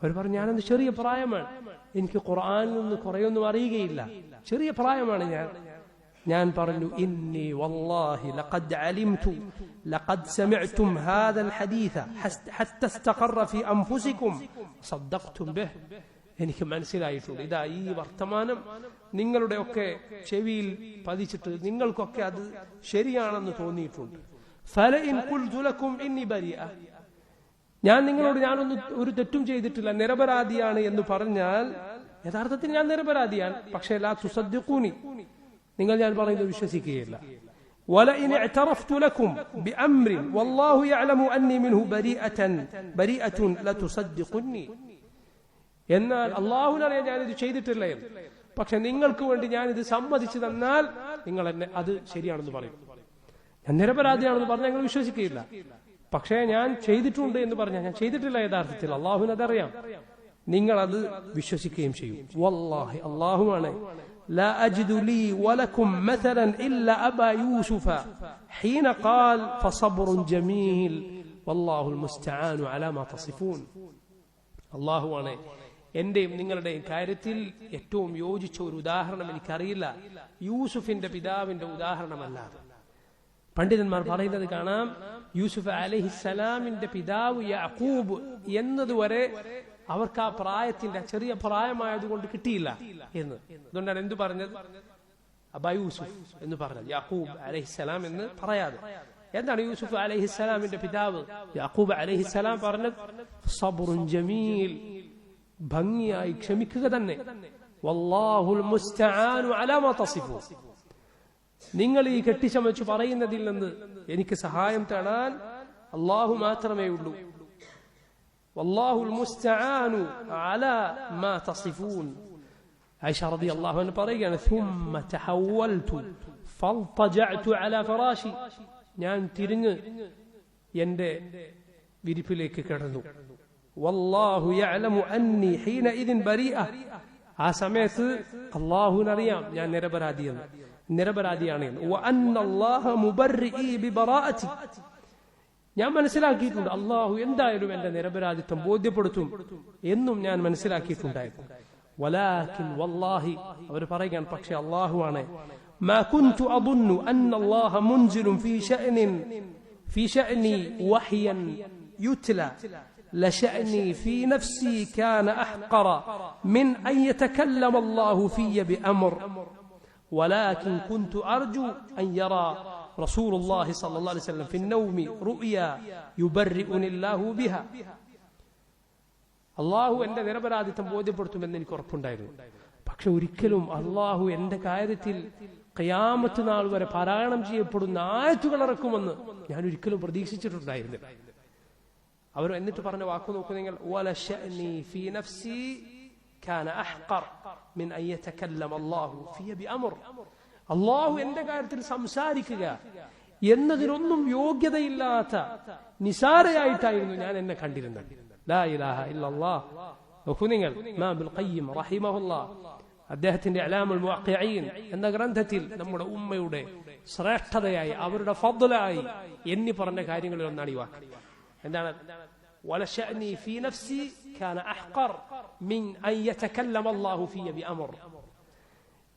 അവർ പറഞ്ഞു, ഞാനെന്ത് ചെറിയ പ്രായമാണ്, എനിക്ക് ഖുർആനിൽ നിന്ന് കുറേയൊന്നും അറിയുകയില്ല, ചെറിയ പ്രായമാണ് ഞാൻ പറഞ്ഞു, ഇന്നി വല്ലാഹി ലഖദ് അലിംതു ലഖദ് സമിഅ്തും ഹാദൽ ഹദീസ ഹത്ത ഇസ്തഖറ ഫീ അൻഫുസികും സദ്ദഖ്തും ബിഹ്. എനിക്ക് മനസ്സിലായിട്ടുണ്ട്, ഇതാ ഈ വർത്തമാനം നിങ്ങളുടെ ഒക്കെ ചെവിയിൽ പതിച്ചിട്ട് നിങ്ങൾക്കൊക്കെ അത് ശരിയാണെന്ന് തോന്നിയിട്ടുണ്ട്. ഫലഇൻ ഖുൽതു ലക്കും ഇന്നി ബരിഅ, ഞാൻ നിങ്ങളോട് ഞാനൊന്നും ഒരു തെറ്റും ചെയ്തിട്ടില്ല, നിരപരാധിയാണ് എന്ന് പറഞ്ഞാൽ യഥാർത്ഥത്തിൽ ഞാൻ നിരപരാധിയാണ്, പക്ഷേ ലാ തുസദ്ദിഖൂനി, നിങ്ങൾ ഞാൻ പറയുന്നത് വിശ്വസിക്കുകയില്ല. വലഇൻ ഇഅ്തറഫ്തു ലക്കും ബിഅംരിൻ വല്ലാഹു യഅലമു അന്നി മിൻഹു ബരീഅത്തുൻ ലതുസദ്ദിഖൂനി, എന്നാൽ അല്ലാഹുവിനറിയാം ഞാനിത് ചെയ്തിട്ടില്ല എന്ന്, പക്ഷെ നിങ്ങൾക്ക് വേണ്ടി ഞാനിത് സമ്മതിച്ചു തന്നാൽ നിങ്ങൾ എന്നെ അത് ശരിയാണെന്ന് പറയും. ഞാൻ നിരപരാധിയാണെന്ന് പറഞ്ഞാൽ നിങ്ങൾ വിശ്വസിക്കുകയില്ല, പക്ഷേ ഞാൻ ചെയ്തിട്ടുണ്ട് എന്ന് പറഞ്ഞാൽ ഞാൻ ചെയ്തിട്ടില്ല യഥാർത്ഥത്തിൽ, അള്ളാഹുവിന് അതറിയാം. നിങ്ങളത് വിശ്വസിക്കുകയും ചെയ്യും. വല്ലാഹി, അല്ലാഹുവാണ്, لا أجد لي ولكم مثلا إلا أبا يوسف حين قال فصبر جميل والله المستعان على ما تصفون. അല്ലാഹുവാണ് എന്റെയും നിങ്ങളുടെയും കാര്യത്തിൽ ഏറ്റവും യോജിച്ച ഒരു ഉദാഹരണം എനിക്കറിയില്ല യൂസുഫിന്റെ പിതാവിന്റെ ഉദാഹരണമല്ലാതെ. പണ്ഡിതന്മാർ പറയുന്നത് കാണാം, യൂസുഫ് അലൈഹിസ്സലാമിന്റെ പിതാവ് യാക്കൂബ് എന്നതുവരെ അവർക്ക് ആ പ്രായത്തിന്റെ ചെറിയ പ്രായമായതുകൊണ്ട് കിട്ടിയില്ല എന്ന്. അതുകൊണ്ടാണ് എന്തു പറഞ്ഞത്? അബാ യൂസുഫ് എന്ന് പറഞ്ഞത്, യാക്കൂബ് അലൈഹിസ്സലാം എന്ന് പറയാതെ. എന്താണ് യൂസുഫ് അലൈഹിസ്സലാമിന്റെ പിതാവ് യാക്കൂബ് അലൈഹിസ്സലാം പറഞ്ഞത്? സബ്റുൻ ജമീൽ, ഭംഗിയായി ക്ഷമിക്കുക തന്നെ. വല്ലാഹുൽ മുസ്തആനു അലാ മാ തസിഫൂൻ, നിങ്ങൾ ഈ കെട്ടിച്ചമച്ചു പറയുന്നതിൽ നിന്ന് എനിക്ക് സഹായം തേടാൻ അല്ലാഹു മാത്രമേ ഉള്ളൂ. വല്ലാഹുൽ മുസ്തആനു അലാ മാ തസിഫൂൻ. ആയിഷ റളിയല്ലാഹു അൻഹ പറയുകയാണ്, ثم تحولت فالتجعت على فراشي, ഞാൻ തിരിഞ്ഞ് എന്റെ വിരിപ്പിലേക്ക് കിടന്നു. വല്ലാഹു യഅലമു അന്നി ഹീനഇദിൻ ബരീഅ, ആ സമയത്ത് അല്ലാഹുവിനറിയാം ഞാൻ നിരപരാധിയാണ്. വഅന്നല്ലാഹ മുബർരിഇ ബിബറാഅതി, ഞാൻ മനസ്സിലാക്കിയിട്ടുണ്ട് അല്ലാഹു എന്തായാലും എന്റെ നിരപരാധിത്വം ബോധ്യപ്പെടുത്തും എന്നും ഞാൻ മനസ്സിലാക്കിയിട്ടുണ്ടായിരുന്നു. വലാകിൻ വല്ലാഹി, അവർ പറയുകയാണ്, പക്ഷെ അല്ലാഹുവാണ്, മാ കുൻതു അദുന്നു അന്നല്ലാഹ മുൻസിലുൻ ഫീ ശഅനി വഹ്യൻ യുത്ല ലശഅനി ഫീ നഫ്സി കാന അഹ്ഖറ മിൻ അൻ യതകല്ലമ അല്ലാഹു ഫിയ ബിഅംർ ولكن كنت أرجو أن يرى رسول الله صلى الله عليه وسلم في النوم رؤيا يبرئني الله بها. അള്ളാഹു എന്റെ നിരപരാധിത്വം ബോധ്യപ്പെടുത്തുമെന്ന് എനിക്ക് ഉറപ്പുണ്ടായിരുന്നു. പക്ഷെ ഒരിക്കലും അള്ളാഹു എന്റെ കാര്യത്തിൽ ഖിയാമത്ത് നാൾ വരെ പാരായണം ചെയ്യപ്പെടുന്ന ആയത്തുകൾ ഇറക്കുമെന്ന് ഞാൻ ഒരിക്കലും പ്രതീക്ഷിച്ചിട്ടുണ്ടായിരുന്നില്ല. അവർ എന്നിട്ട് പറഞ്ഞ വാക്കു നോക്കൂ നിങ്ങൾ, വലശഅനി ഫീ നഫ്സി കാന അഹ്ഖർ മിൻ അൻ യതകല്ലമ അല്ലാഹു ഫിയ ബിഅംർ, അല്ലാഹു എന്റെ കാര്യത്തിൽ സംസാരിക്കുക എന്നതിനൊന്നും യോഗ്യതയില്ലാത്ത നിസാരയായിട്ടായിരുന്നു ഞാൻ എന്നെ കണ്ടിരുന്നത്. ലാ ഇലാഹ ഇല്ലല്ലാഹ്. നോക്കൂ നിങ്ങൾ, ഇമാം ഇബ്നുൽ ഖയ്യിം റഹിമഹുല്ലാഹ് അദ്ദേഹത്തിന്റെ ഇഅ്ലാമുൽ മുവഖ്ഖിഈൻ എന്ന ഗ്രന്ഥത്തിൽ നമ്മുടെ ഉമ്മയുടെ ശ്രേഷ്ഠതയായി അവരുടെ ഫദ്ലായി എണ്ണി പറഞ്ഞ കാര്യങ്ങളിൽ ഒന്നാണ് ഈ വാക്ക്. എന്താണ്? വലശഅനി ഫീ നഫ്സി കാന അഹ്ഖർ മിൻ അൻ യതകല്ലമ അല്ലാഹു ഫിയ ബിഅംർ,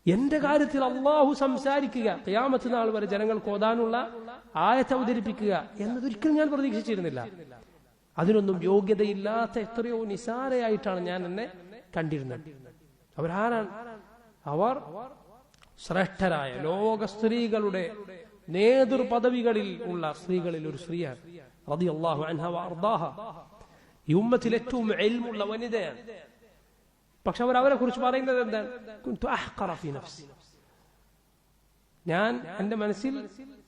എന്റെ കാര്യത്തിൽ അള്ളാഹു സംസാരിക്കുക, ഖിയാമത്ത് നാൾ വരെ ജനങ്ങൾക്ക് ഓതാനുള്ള ആയത്ത് അവതരിപ്പിക്കുക എന്നതൊരിക്കലും ഞാൻ പ്രതീക്ഷിച്ചിരുന്നില്ല. അതിനൊന്നും യോഗ്യതയില്ലാത്ത എത്രയോ നിസാരയായിട്ടാണ് ഞാൻ എന്നെ കണ്ടിരുന്നത്. അവരാരാണ്? അവർ ശ്രേഷ്ഠരായ ലോക സ്ത്രീകളുടെ നേതൃപദവികളിൽ ഉള്ള സ്ത്രീകളിൽ ഒരു സ്ത്രീയാണ് റളിയല്ലാഹു അൻഹ വഅർദാഹ. ഈ ഉമ്മത്തിൽ ഏറ്റവും ഇൽമുള്ള വനിതയാണ്. പക്ഷെ അവരെ കുറിച്ച് പറയുന്നത് എന്താണ്? കുൻതു അഹ്ഖറ ഫീ നഫ്സി, ഞാൻ എന്റെ മനസ്സിൽ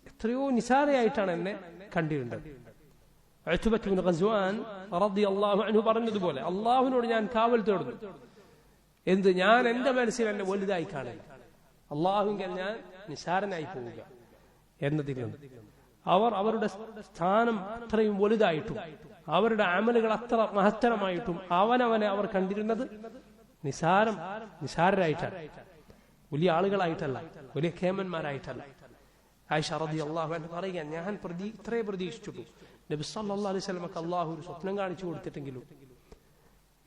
എത്രയോ നിസാരയായിട്ടാണ് എന്നെ കണ്ടിരുന്നത്. ഉത്ബത്ത് ഇബ്നു ഗസ്വാൻ റളിയല്ലാഹു അൻഹു പറഞ്ഞതുപോലെ, അല്ലാഹുവിനോട് ഞാൻ കാവൽ തേടുന്നു, എന്ത് ഞാൻ എന്റെ മനസ്സിൽ എന്നെ വലുതായി കാണില്ല, അല്ലാഹുവിൽ ഞാൻ നിസാരനായി പോവുക എന്നതിൽ നിന്ന്. അവർ അവരുടെ സ്ഥാനം അത്രയും വലുതായിട്ടും അവരുടെ അമലുകൾ അത്ര മഹത്തരമായിട്ടും അവനവനെ അവർ കണ്ടിരുന്നത് നിസാരരായിട്ടാണ്, വലിയ ആളുകളായിട്ടല്ല, വലിയ ഖേമന്മാരായിട്ടല്ല. ആയിഷ റളിയല്ലാഹു അൻഹ പറയുക, ഞാൻ ഇത്രേ പ്രതീക്ഷിച്ചിട്ടു നബി സല്ലല്ലാഹു അലൈഹി വസല്ലമക്ക് അല്ലാഹു ഒരു സ്വപ്നം കാണിച്ചു കൊടുത്തിട്ടെങ്കിലും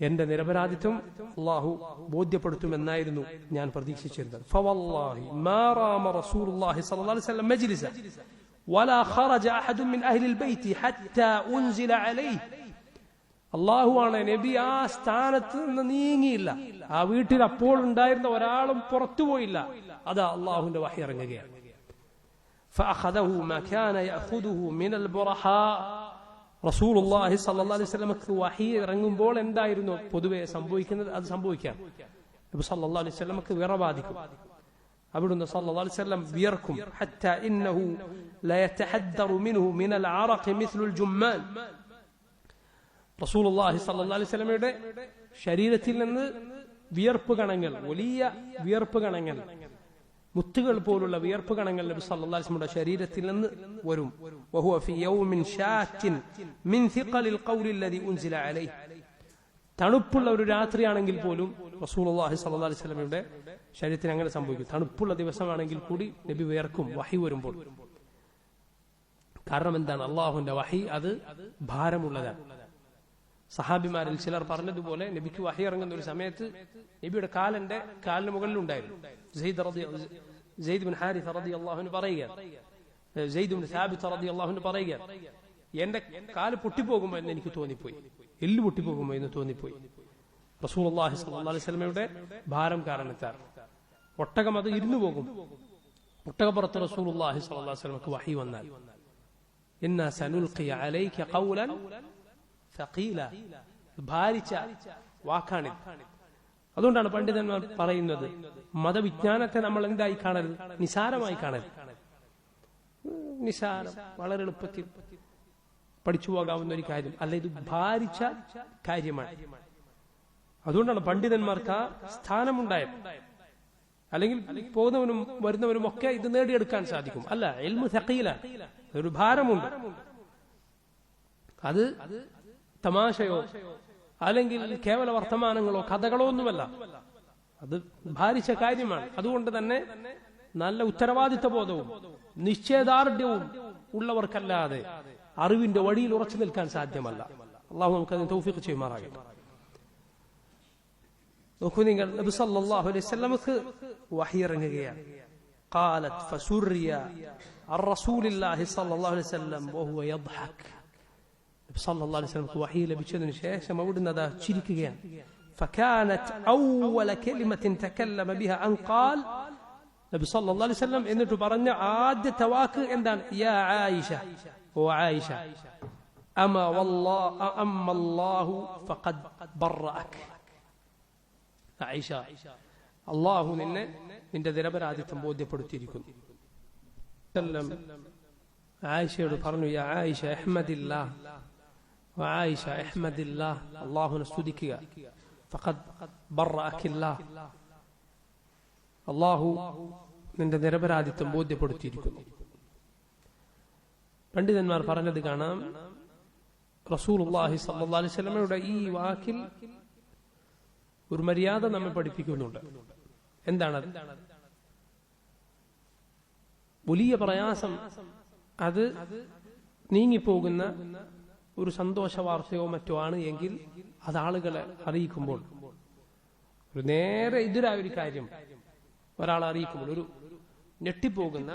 എന്റെ നിരപരാധിത്വം അല്ലാഹു ബോധ്യപ്പെടുത്തുമെന്നായിരുന്നു ഞാൻ പ്രതീക്ഷിച്ചിരുന്നത്. ഫവല്ലാഹി മാ റാമ റസൂലുള്ളാഹി സ്വല്ലല്ലാഹു അലൈഹി വസല്ലം മജ്ലിസ വലാ ഖറജ അഹദുൻ മിൻ അഹ്ലിൽ ബൈത്തി ഹത്താ ഉൻസില അലൈഹി. അല്ലാഹുവാണ്, നബി ആ സ്ഥാനത്ത് നിന്ന് നീങ്ങിയില്ല, ആ വീട്ടിൽ അപ്പോൾ ഉണ്ടായിരുന്ന ഒരാളും പുറത്തുപോയില്ല, അതാ അല്ലാഹുവിന്റെ വഹി ഇറങ്ങുകയാണ്. فأخذه ما كان يأخذه من البرحاء. റസൂലുള്ളാഹി സ്വല്ലല്ലാഹു അലൈഹി വസല്ലമക്ക് വഹി ഇറങ്ങുമ്പോൾ എന്തായിരുന്നു പൊതുവെ സംഭവിക്കുന്നത്? അത് സംഭവിക്കാം. നബി സല്ലല്ലാഹു അലൈഹി വസല്ലമക്ക് വിറബാധിക്കും. അവിടുന്ന് സല്ലല്ലാഹു അലൈഹി വസല്ലം വിയർക്കും. ഹത്താ ഇന്നഹു ലയതഹദ്ദറു മിൻഹു മിനൽ അറഖി മിസ്ലുൽ ജുമ്മാൻ. റസൂലുള്ളാഹി സ്വല്ലല്ലാഹു അലൈഹി വസല്ലമയുടെ ശരീരത്തിൽ നിന്ന് വിയർപ്പ് കണങ്ങൾ, വലിയ വിയർപ്പ് കണങ്ങൾ, മുത്തുകൾ പോലുള്ള വിയർപ്പ് കണങ്ങൾ നബി സല്ലല്ലാഹു അലൈഹി വസല്ലമയുടെ ശരീരത്തിൽ നിന്ന് വരും. വഹുവ ഫീ യൗമിൻ ഷാക്കിൻ മിൻ സിഖലിൽ ഖൗലി അല്ലദീ ഉൻസില അലൈഹി. തണുപ്പുള്ള ഒരു രാത്രിയാണെങ്കിൽ പോലും റസൂലുള്ളാഹി സ്വല്ലല്ലാഹു അലൈഹി വസല്ലമയുടെ ശരീരത്തിന് അങ്ങനെ സംഭവിക്കും. തണുപ്പുള്ള ദിവസമാണെങ്കിൽ കൂടി നബി വിയർക്കും വഹി വരുമ്പോൾ. കാരണം എന്താണ്? അള്ളാഹുവിന്റെ വഹി അത് ഭാരമുള്ളതാണ്. സഹാബിമാരിൽ ചിലർ പറഞ്ഞതുപോലെ നബിക്ക് വഹി ഇറങ്ങുന്ന ഒരു സമയത്ത് നബിയുടെ കാലിന് മുകളിലുണ്ടായിരുന്നു. സെയ്ദ് ബിൻ ഹാരിസ റളിയല്ലാഹു അൻഹു പറയുകയാണ്, സെയ്ദ് ബിൻ സാബിത്ത് റളിയല്ലാഹു അൻഹു പറയുകയാണ്, എന്റെ കാല് പൊട്ടിപ്പോകുമോ എന്ന് എനിക്ക് തോന്നിപ്പോയി, എല്ല് പൊട്ടിപ്പോകുമോ എന്ന് തോന്നിപ്പോയി. റസൂലുള്ളാഹി സ്വല്ലല്ലാഹു അലൈഹി വസല്ലമയുടെ ഭാരം കാരണത്താൽ ഒട്ടകം അത് ഇരുന്നു പോകും. ഒട്ടകപ്പുറത്ത് റസൂലുള്ളാഹി സ്വല്ലല്ലാഹു അലൈഹി വസല്ലമക്ക് വഹി വന്നാൽ ഇന്നാ സനുൽഖി അലൈക ഖൗലൻ സഖീല, ഭാരിച്ച വാക്കാണിത്. അതുകൊണ്ടാണ് പണ്ഡിതന്മാർ പറയുന്നത് മതവിജ്ഞാനത്തെ നമ്മൾ എന്തായി കാണരുത്? നിസാരമായി കാണരുത്. നിസാരം, വളരെ എളുപ്പത്തിൽ പഠിച്ചു പോകാവുന്ന ഒരു കാര്യം അല്ല, ഇത് ഭാരിച്ച കാര്യമാണ്. അതുകൊണ്ടാണ് പണ്ഡിതന്മാർക്ക് ആ സ്ഥാനമുണ്ടായത്. അല്ലെങ്കിൽ പോകുന്നവനും വരുന്നവനും ഒക്കെ ഇത് നേടിയെടുക്കാൻ സാധിക്കും. അല്ല, ഇൽമു സഖീലാണ്, ഒരു ഭാരമുണ്ട്. അത് തമാശയോ അല്ലെങ്കിൽ കേവല വർത്തമാനങ്ങളോ കഥകളോ ഒന്നുമല്ല, അത് ഭാരിച്ച കാര്യമാണ്. അതുകൊണ്ട് തന്നെ നല്ല ഉത്തരവാദിത്വ ബോധവും നിശ്ചയദാർഢ്യവും ഉള്ളവർക്കല്ലാതെ അറിവിന്റെ വഴിയിൽ ഉറച്ചു നിൽക്കാൻ സാധ്യമല്ല. അള്ളാഹു നമുക്കതിന് തൗഫീഖ് ചെയ്യുമാറാകട്ടെ. നോക്കൂ നിങ്ങൾ, നബി സല്ലല്ലാഹു അലൈഹി വസല്ലമക്ക് വഹി ഇറങ്ങുകയാണ്. ഖാലത് ഫസുറിയ അർ-റസൂലില്ലാഹി സല്ലല്ലാഹു അലൈഹി വസല്ലം വഹുവ യദ്ഹക്. നബി സല്ലല്ലാഹു അലൈഹി വസല്ലമക്ക് വഹി ലഭിച്ചതിനു ശേഷം അവിടുന്ന് അതാ ചിരിക്കുകയാണ്. ഫകാനത് അവ്വല കലിമത്തിൻ തകല്ലമ ബിഹാ അൻ ഖാൽ, നബി സല്ലല്ലാഹു അലൈഹി വസല്ലം എന്നിട്ട് പറഞ്ഞ ആദ്യത്തെ വാക്ക് എന്താണ്? യാ ആയിഷ, ഓ ആയിഷ, അമ്മല്ലാഹു ഫഖദ് ബറഅക്. ആയിഷ, അല്ലാഹു നിന്റെ നിരപരാധിത്വം ബോധ്യപ്പെടുത്തിയിരിക്കുന്നു. ആയിഷയോട് പറഞ്ഞു, യാ ആയിഷ ഇഹ്മദില്ലാഹ്, ആയിഷ ഇഹ്മദില്ലാഹ്, അല്ലാഹുവിനെ സ്തുതിക്കുക. ഫഖദ് ബറഅകില്ലാഹ്, അല്ലാഹു നിന്റെ നിരപരാധിത്വം ബോധ്യപ്പെടുത്തിയിരിക്കുന്നു. പണ്ഡിതന്മാർ പറഞ്ഞത് കാണാം, റസൂലുള്ളാഹി സ്വല്ലല്ലാഹു അലൈഹി വസല്ലമയുടെ ഈ വാക്കിൽ ഒരു മര്യാദ നമ്മെ പഠിപ്പിക്കുന്നുണ്ട്. എന്താണത്? വലിയ പ്രയാസം അത് നീങ്ങിപ്പോകുന്ന ഒരു സന്തോഷ വാർത്തയോ മറ്റോ ആണ് എങ്കിൽ അത് ആളുകളെ അറിയിക്കുമ്പോൾ, ഒരു നേരെ എതിരായ ഒരു കാര്യം ഒരാളെ അറിയിക്കുമ്പോൾ, ഒരു ഞെട്ടിപ്പോകുന്ന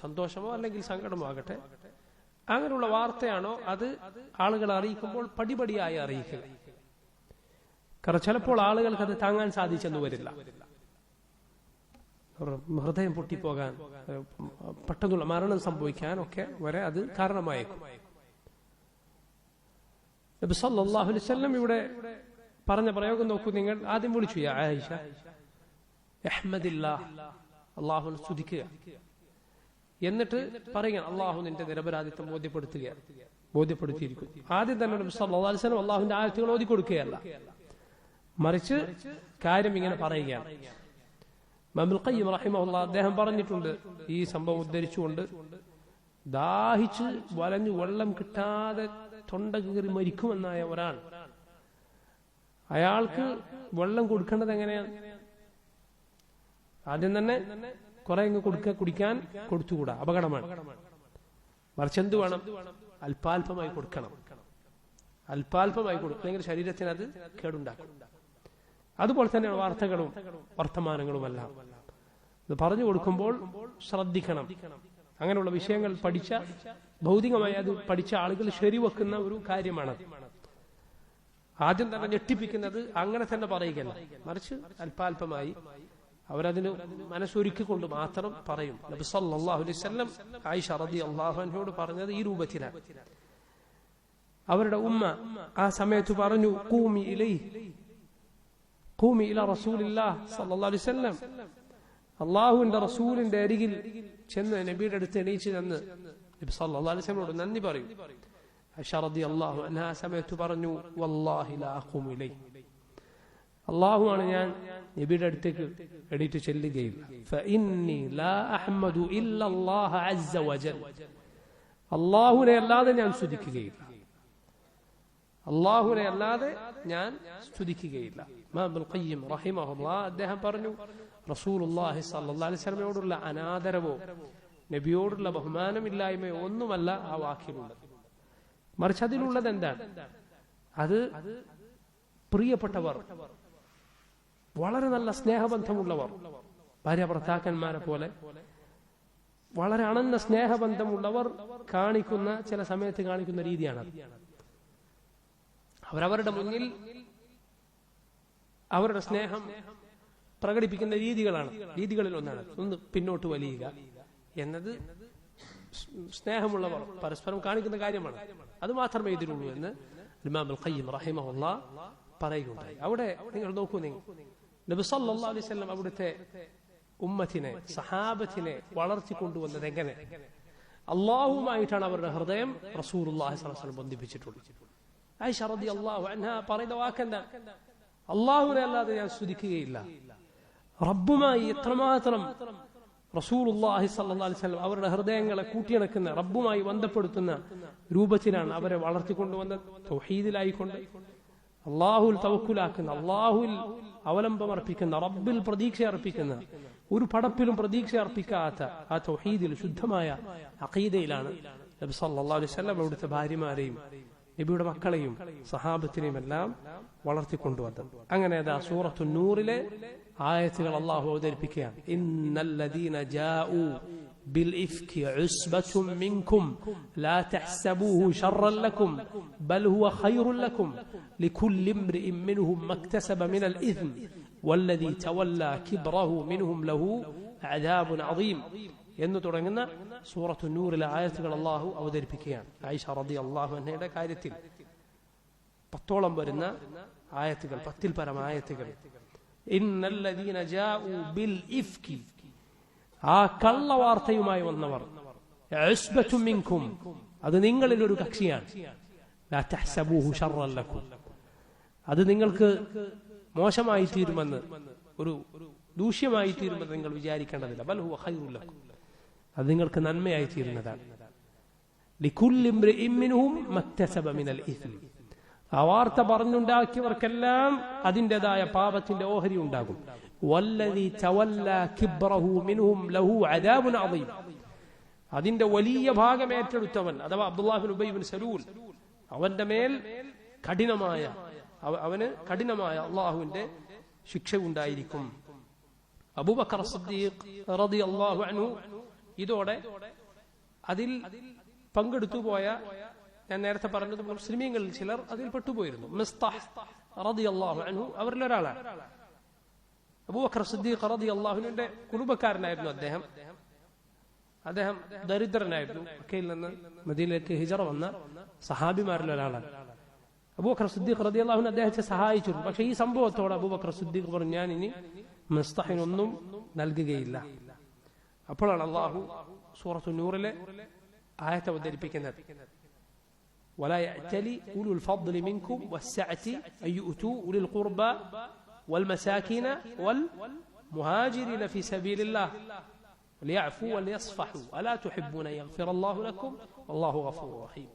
സന്തോഷമോ അല്ലെങ്കിൽ സങ്കടമോ ആകട്ടെ, അങ്ങനെയുള്ള വാർത്തയാണോ അത് ആളുകളെ അറിയിക്കുമ്പോൾ പടിപടിയായി അറിയിക്കുക. കാരണം ചിലപ്പോൾ ആളുകൾക്ക് അത് താങ്ങാൻ സാധിച്ചെന്ന് വരില്ല. ഹൃദയം പൊട്ടിപ്പോകാൻ, പെട്ടെന്നുള്ള മരണം സംഭവിക്കാൻ ഒക്കെ വരെ അത് കാരണമായേക്കും. നബി സല്ലല്ലാഹു അലൈഹി വസല്ലം ഇവിടെ പറഞ്ഞ പ്രയോഗം നോക്കൂ നിങ്ങൾ. ആദ്യം വിളിച്ചു, യാ ആയിഷ ഇഹ്മദില്ലാഹ്, അല്ലാഹുവിനെ സ്തുതിക്കുക. എന്നിട്ട് പറയുക, അള്ളാഹു നിന്റെ നിരപരാധിത്വം ബോധ്യപ്പെടുത്തിയിരിക്കുന്നു. ആദ്യം തന്നെ നബി സല്ലല്ലാഹു അലൈഹി വസല്ലം അള്ളാഹുവിന്റെ ആയത്തുകൾ ഓതി കൊടുക്കുകയല്ല, മറിച്ച് കാര്യം ഇങ്ങനെ പറയുകയാണ്. ഇമാമുൽ ഖയ്യിം റഹിമഹുല്ലാഹ് അദ്ദേഹം പറഞ്ഞിട്ടുണ്ട്, ഈ സംഭവം ഉദ്ധരിച്ചുകൊണ്ട്, ദാഹിച്ച് വലഞ്ഞു വെള്ളം കിട്ടാതെ തൊണ്ട കീറി മരിക്കുമെന്നായ ഒരാൾ, അയാൾക്ക് വെള്ളം കൊടുക്കേണ്ടത് എങ്ങനെയാണ്? ആദ്യം തന്നെ കുറെ കുടിക്കാൻ കൊടുത്തുകൂടാ, അപകടമാണ്. മറിച്ച് എന്ത് വേണം? അല്പാൽപമായി കൊടുക്കണം. അല്പാൽപമായി കൊടുക്കുമെങ്കിൽ ശരീരത്തിന് അത് കേടുണ്ടാക്കും. അതുപോലെ തന്നെയാണ് വാർത്തകളും വർത്തമാനങ്ങളുമെല്ലാം. ഇത് പറഞ്ഞു കൊടുക്കുമ്പോൾ ശ്രദ്ധിക്കണം. അങ്ങനെയുള്ള വിഷയങ്ങൾ പഠിച്ച, ഭൗതികമായി അത് പഠിച്ച ആളുകൾ ശരിവെക്കുന്ന ഒരു കാര്യമാണ്. ആദ്യം തന്നെ ഞെട്ടിപ്പിക്കുന്നത് അങ്ങനെ തന്നെ പറയുകയല്ല, മറിച്ച് അല്പാൽപമായി അവരതിന് മനസ്സൊരുക്കിക്കൊണ്ട് മാത്രം പറയും. നബി സല്ലല്ലാഹു അലൈഹി വസല്ലം ആയിഷ റളിയല്ലാഹു അൻഹയോട് പറഞ്ഞത് ഈ രൂപത്തിലാണ്. അവരുടെ ഉമ്മ ആ സമയത്ത് പറഞ്ഞു, ഖൂമി ഇലാ റസൂലില്ലാഹ് സല്ലല്ലാഹു അലൈഹി വസല്ലം, അല്ലാഹുവിന്റെ റസൂലിന്റെ അരികിൽ ചെന്ന് നബിയുടെ അടുത്ത് എണീച്ചു നിന്ന് നബി സല്ലല്ലാഹു അലൈഹി വസല്ലമയോട് നന്ദി പറയും. ആയിഷ റളിയല്ലാഹു അൻഹ ആ സമയത്ത് പറഞ്ഞു, വല്ലാഹി ലാ അഖൂമു ഇലൈഹി, അല്ലാഹുവാണ് ഞാൻ നബിയുടെ അടുത്തേക്ക് എണീറ്റ് ചെല്ലുകയില്ല. ഫഇന്നി ലാ അഹ്മദു ഇല്ലല്ലാഹ അസ്സ വജൽ, അല്ലാഹുവിനെ അല്ലാതെ ഞാൻ സ്തുതിക്കുകയില്ല. അള്ളാഹുവിനെ അല്ലാതെ ഞാൻ സ്തുതിക്കുകയില്ല. ഇമാം ഇബ്നുൽ ഖയ്യിം റഹിമഹുല്ലാഹ് അദ്ദേഹം പറഞ്ഞു, റസൂലുള്ളാഹി സ്വല്ലല്ലാഹു അലൈഹി വസല്ലമയോടുള്ള അനാദരവോ നബിയോടുള്ള ബഹുമാനമില്ലായ്മയോ ഒന്നുമല്ല ആ വാക്കിലുള്ളത്. മറിച്ച് അതിലുള്ളത് എന്താണ്? അത് പ്രിയപ്പെട്ടവർ, വളരെ നല്ല സ്നേഹബന്ധമുള്ളവർ, ഭാര്യ ഭർത്താക്കന്മാരെ പോലെ വളരെ അണഞ്ഞ സ്നേഹബന്ധമുള്ളവർ കാണിക്കുന്ന ചില സമയത്ത് കാണിക്കുന്ന രീതിയാണ്. അവരവരുടെ മുന്നിൽ അവരുടെ സ്നേഹം പ്രകടിപ്പിക്കുന്ന രീതികളിൽ ഒന്നാണ് ഒന്ന് പിന്നോട്ട് വലിയുക എന്നത്. സ്നേഹമുള്ളവർ പരസ്പരം കാണിക്കുന്ന കാര്യമാണ്, അത് മാത്രമേ ഇതിലുള്ളൂ എന്ന് ഇമാം ഇബ്നുൽ ഖയ്യിം റഹിമഹുല്ലാഹ് പറയുകയുണ്ടായി. അവിടെ നിങ്ങൾ നോക്കൂ, നബി സല്ലല്ലാഹു അലൈഹി വസല്ലം അവിടുത്തെ ഉമ്മത്തിനെ, സഹാബത്തിനെ വളർത്തിക്കൊണ്ടുവന്നത് എങ്ങനെ? അള്ളാഹുവുമായിട്ടാണ് അവരുടെ ഹൃദയം റസൂലുള്ളാഹി സ്വല്ലല്ലാഹു അലൈഹി വസല്ലം ബന്ധിപ്പിച്ചിട്ടുള്ളത്. ആയിഷ റളിയല്ലാഹു അൻഹ പറയുന്ന വാക്കെന്താ? അള്ളാഹുവിനെ അല്ലാതെ ഞാൻ സ്തുതിക്കുകയില്ല. റബ്ബുമായി എത്രമാത്രം റസൂലുള്ളാഹി സ്വല്ലല്ലാഹു അലൈഹി വസല്ലം അവരുടെ ഹൃദയങ്ങളെ കൂട്ടിയിണക്കുന്ന, റബ്ബുമായി ബന്ധപ്പെടുത്തുന്ന രൂപത്തിലാണ് അവരെ വളർത്തിക്കൊണ്ടുവന്നത്. തൗഹീദിലായിക്കൊണ്ട് അള്ളാഹുൽ തവക്കുലാക്കുന്ന, അള്ളാഹുൽ അവലംബം അർപ്പിക്കുന്ന, റബ്ബിൽ പ്രതീക്ഷ അർപ്പിക്കുന്ന, ഒരു പടപ്പിലും പ്രതീക്ഷ അർപ്പിക്കാത്ത ആ തൗഹീദിൽ ശുദ്ധമായ അഖീദയിലാണ് നബി സല്ലല്ലാഹു അലൈഹി വസല്ലം അവിടുത്തെ ഭാര്യമാരെയും നബിയുടെ മക്കളെയും സഹാബത്തിനെയും എല്ലാം വളർത്തിക്കൊണ്ടുവന്നത്. അങ്ങനെ അതാ സൂറത്തു നൂറിലെ ആയത്തുകൾ അള്ളാഹു അവതരിപ്പിക്കുകയാണ്. ഇന്നല്ലദീന ജാഊ بالإفك عصبة منكم لا تحسبوه شرا لكم بل هو خير لكم لكل امرئ منهم ما اكتسب من الإثم والذي تولى كبره منهم له عذاب عظيم എന്ന് തുടങ്ങുന്ന സൂറത്തു നൂറിലെ ആയത്തുകൾ അള്ളാഹു അവതരിപ്പിക്കുകയാണ്. ആയിഷ റളിയല്ലാഹു അൻഹയുടെ കാര്യത്തിൽ 10ഓളം വരുന്ന ആയത്തുകൾ, 10ൽ പരം ആയത്തുകൾ. ഇന്നല്ലദീന ജാഊ ബിൽ ഇഫ്കി, ആ കള്ളവാർത്തയുമായി വന്നവർ, ഉസ്ബത്തും മിൻകും, അത് നിങ്ങളിൽ ഒരു കക്ഷിയാണ്. ലാ തഹ്സബൂഹു ശർറൻ ലക്കും, അത് നിങ്ങൾക്ക് മോശമായി തീരുമെന്ന്, ഒരു ദൂഷ്യമായി തീരുമെന്ന് നിങ്ങൾ വിചാരിക്കേണ്ടതില്ല. ബൽ ഹുവ ഖൈറുൻ ലക്കും, അത് നിങ്ങൾക്ക് നന്മയായി തീരുന്നതാണ്. ലികുല്ലി ഇംറിഇൻ മിൻഹും മക്തസബ മിനൽ ഇസ്ം, ആ വാർത്ത പറഞ്ഞുണ്ടാക്കിയവർക്കെല്ലാം അതിൻ്റെതായ പാപത്തിന്റെ ഓഹരി ഉണ്ടാകും. വല്ലദീ തവല്ലാ കിബ്റഹു മിൻഹും ലഹു അദാബുൻ അദീം, അതിന്റെ വലിയ ഭാഗം ഏറ്റെടുത്തവൻ അഥവാ അബ്ദുല്ലാഹ് ഇബ്നു ഉബയ്യ് ഇബ്നു സലൂൽ, അവന്റെ മേൽ അവന് കഠിനമായ അള്ളാഹുവിന്റെ ശിക്ഷ ഉണ്ടായിരിക്കും. അബൂബക്കർ സിദ്ദീഖ് റളിയല്ലാഹു അൻഹു ഇതോടെ അതിൽ പങ്കെടുത്തു പോയ, ഞാൻ നേരത്തെ പറഞ്ഞത് മുസ്ലിമീങ്ങളിൽ ചിലർ അതിൽ പെട്ടുപോയിരുന്നു. മിസ്താഹ് റളിയല്ലാഹു അൻഹു അവരിൽ ഒരാളാണ്. അബൂബക്കർ സിദ്ദീഖ് റളിയല്ലാഹു അൻഹുവിന്റെ കുടുംബക്കാരനായിരുന്നു അദ്ദേഹം. അദ്ദേഹം ദരിദ്രനായിരുന്നു. മക്കയിൽ നിന്ന് മദീനയിലേക്ക് ഹിജറ വന്ന സഹാബിമാരിൽ ഒരാളാണ്. അബൂബക്കർ സിദ്ദീഖ് റളിയല്ലാഹു അൻഹു അദ്ദേഹത്തെ സഹായിച്ചിരുന്നു. പക്ഷെ ഈ സംഭവത്തോടെ അബൂബക്കർ സിദ്ദീഖ് പറഞ്ഞു, ഞാൻ ഇനി മിസ്താഹിനൊന്നും നൽകുകയില്ല. അപ്പോഴാണ് അള്ളാഹു സൂറത്തു നൂറിലെ ആയത്ത് അവതരിപ്പിക്കുന്നത്. ولا يأتلي أولو الفضل منكم والسعة أن يؤتوا أولي القربى والمساكين والمهاجرين في سبيل الله وليعفوا وليصفحوا ألا تحبون أن يغفر الله لكم والله غفور رحيم.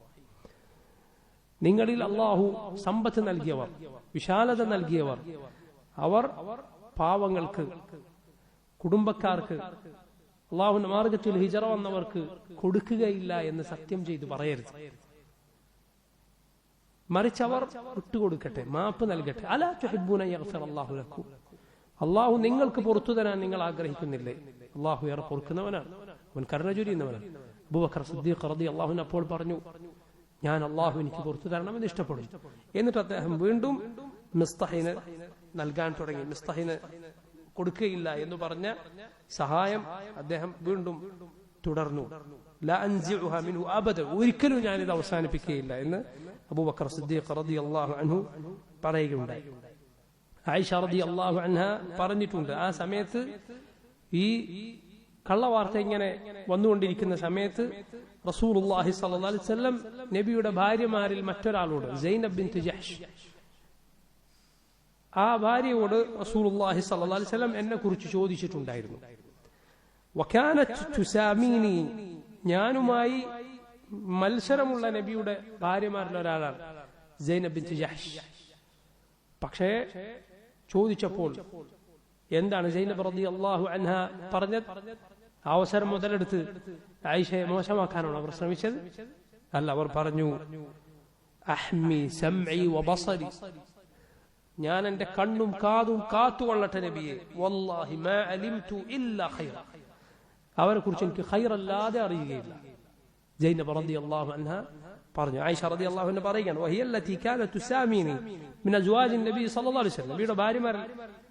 നിങ്ങളിൽ അല്ലാഹു സമ്പത്ത് നൽകിയവർ, വിശാലത നൽകിയവർ, അവർ പാവങ്ങൾക്ക്, കുടുംബക്കാർക്ക്, അല്ലാഹുവിന്റെ മാർഗത്തിൽ ഹിജറ വന്നവർക്ക് കൊടുക്കുകയില്ല എന്ന് സത്യം ചെയ്ത് പറയരുത്. മറിച്ച് അവർ വിട്ടുകൊടുക്കട്ടെ, മാപ്പ് നൽകട്ടെ. അലാ തുഹിബ്ബൂന യഗ്ഫിറല്ലാഹു ലക്കും, അല്ലാഹു നിങ്ങൾക്ക് പുറത്തു തരാൻ നിങ്ങൾ ആഗ്രഹിക്കുന്നില്ലേ? അല്ലാഹു ഏറെ പൊറുക്കുന്നവനാണ്, അവൻ കരുണ ചൊരിയുന്നവനാണ്. അബൂബക്കർ സിദ്ദീഖ് റളിയല്ലാഹു അൻഹു അപ്പോൾ പറഞ്ഞു, ഞാൻ അല്ലാഹു എനിക്ക് പുറത്തു തരണമെന്ന് ഇഷ്ടപ്പെടും. എന്നിട്ട് അദ്ദേഹം വീണ്ടും മിസ്താഹിന് നൽകാൻ തുടങ്ങി. മിസ്താഹിന് കൊടുക്കുകയില്ല എന്ന് പറഞ്ഞ സഹായം അദ്ദേഹം വീണ്ടും തുടർന്നു. ലാ അൻസിഉഹ മിൻഹു അബദ, ഒരിക്കലും ഞാനിത് അവസാനിപ്പിക്കുകയില്ല എന്ന് അബൂബക്കർ സിദ്ദീഖ് റളിയല്ലാഹു അൻഹു പറയുകയുണ്ടായി. ആയിഷ റളിയല്ലാഹു അൻഹ പറഞ്ഞിട്ടുണ്ട്, ആ സമയത്ത് ഈ കള്ളവാർത്ത ഇങ്ങനെ വന്നുകൊണ്ടിരിക്കുന്ന സമയത്ത് റസൂലുള്ളാഹി സ്വല്ലല്ലാഹു അലൈഹി വസല്ലം നബിയുടെ ഭാര്യമാരിൽ മറ്റൊരാളോട്, സൈനബ് ബിൻത് ജഹ്ഷ്, ആ ഭാര്യയോട് റസൂലുള്ളാഹി സ്വല്ലല്ലാഹു അലൈഹി വസല്ലം എന്നെ കുറിച്ച് ചോദിച്ചിട്ടുണ്ടായിരുന്നു. വകാനത് തുസാമീനി, ഞാനുമായി മത്സരമുള്ള നബിയുടെ ഭാര്യമാരിൽ ഒരാളാണ് സൈനബ് ബിൻത് ജഹ്ഷ്. പക്ഷേ ചോദിച്ചപ്പോൾ എന്താണ് സൈനബ് റളിയല്ലാഹു അൻഹ പറഞ്ഞത്? അവസരം മുതലെടുത്ത് ആയിഷയെ മോശമാക്കാനാണ് അവർ ശ്രമിച്ചത്? അല്ല, അവർ പറഞ്ഞു അഹ്മി സമഇ വബസരി, ഞാൻ എന്റെ കണ്ണും കാതും കാത്തുകൊള്ളട്ടെ നബിയെ, വല്ലാഹി മാ അലിംതു ഇല്ലാ ഖൈറ, അവരെ കുറിച്ച് എനിക്ക് ഖൈറല്ലാതെ അറിയുകയില്ല. സൈനബ് റളിയല്ലാഹു അൻഹ പറഞ്ഞു. ആയിഷ റളിയല്ലാഹു അൻഹ പറയുകയാണ് വഹിയ അല്ലതി കാനത് തുസാമിനി മിൻ അസ്വാജി നബി സല്ലല്ലാഹു അലൈഹി വസല്ലം, നബിയുടെ ഭാര്യമാരിൽ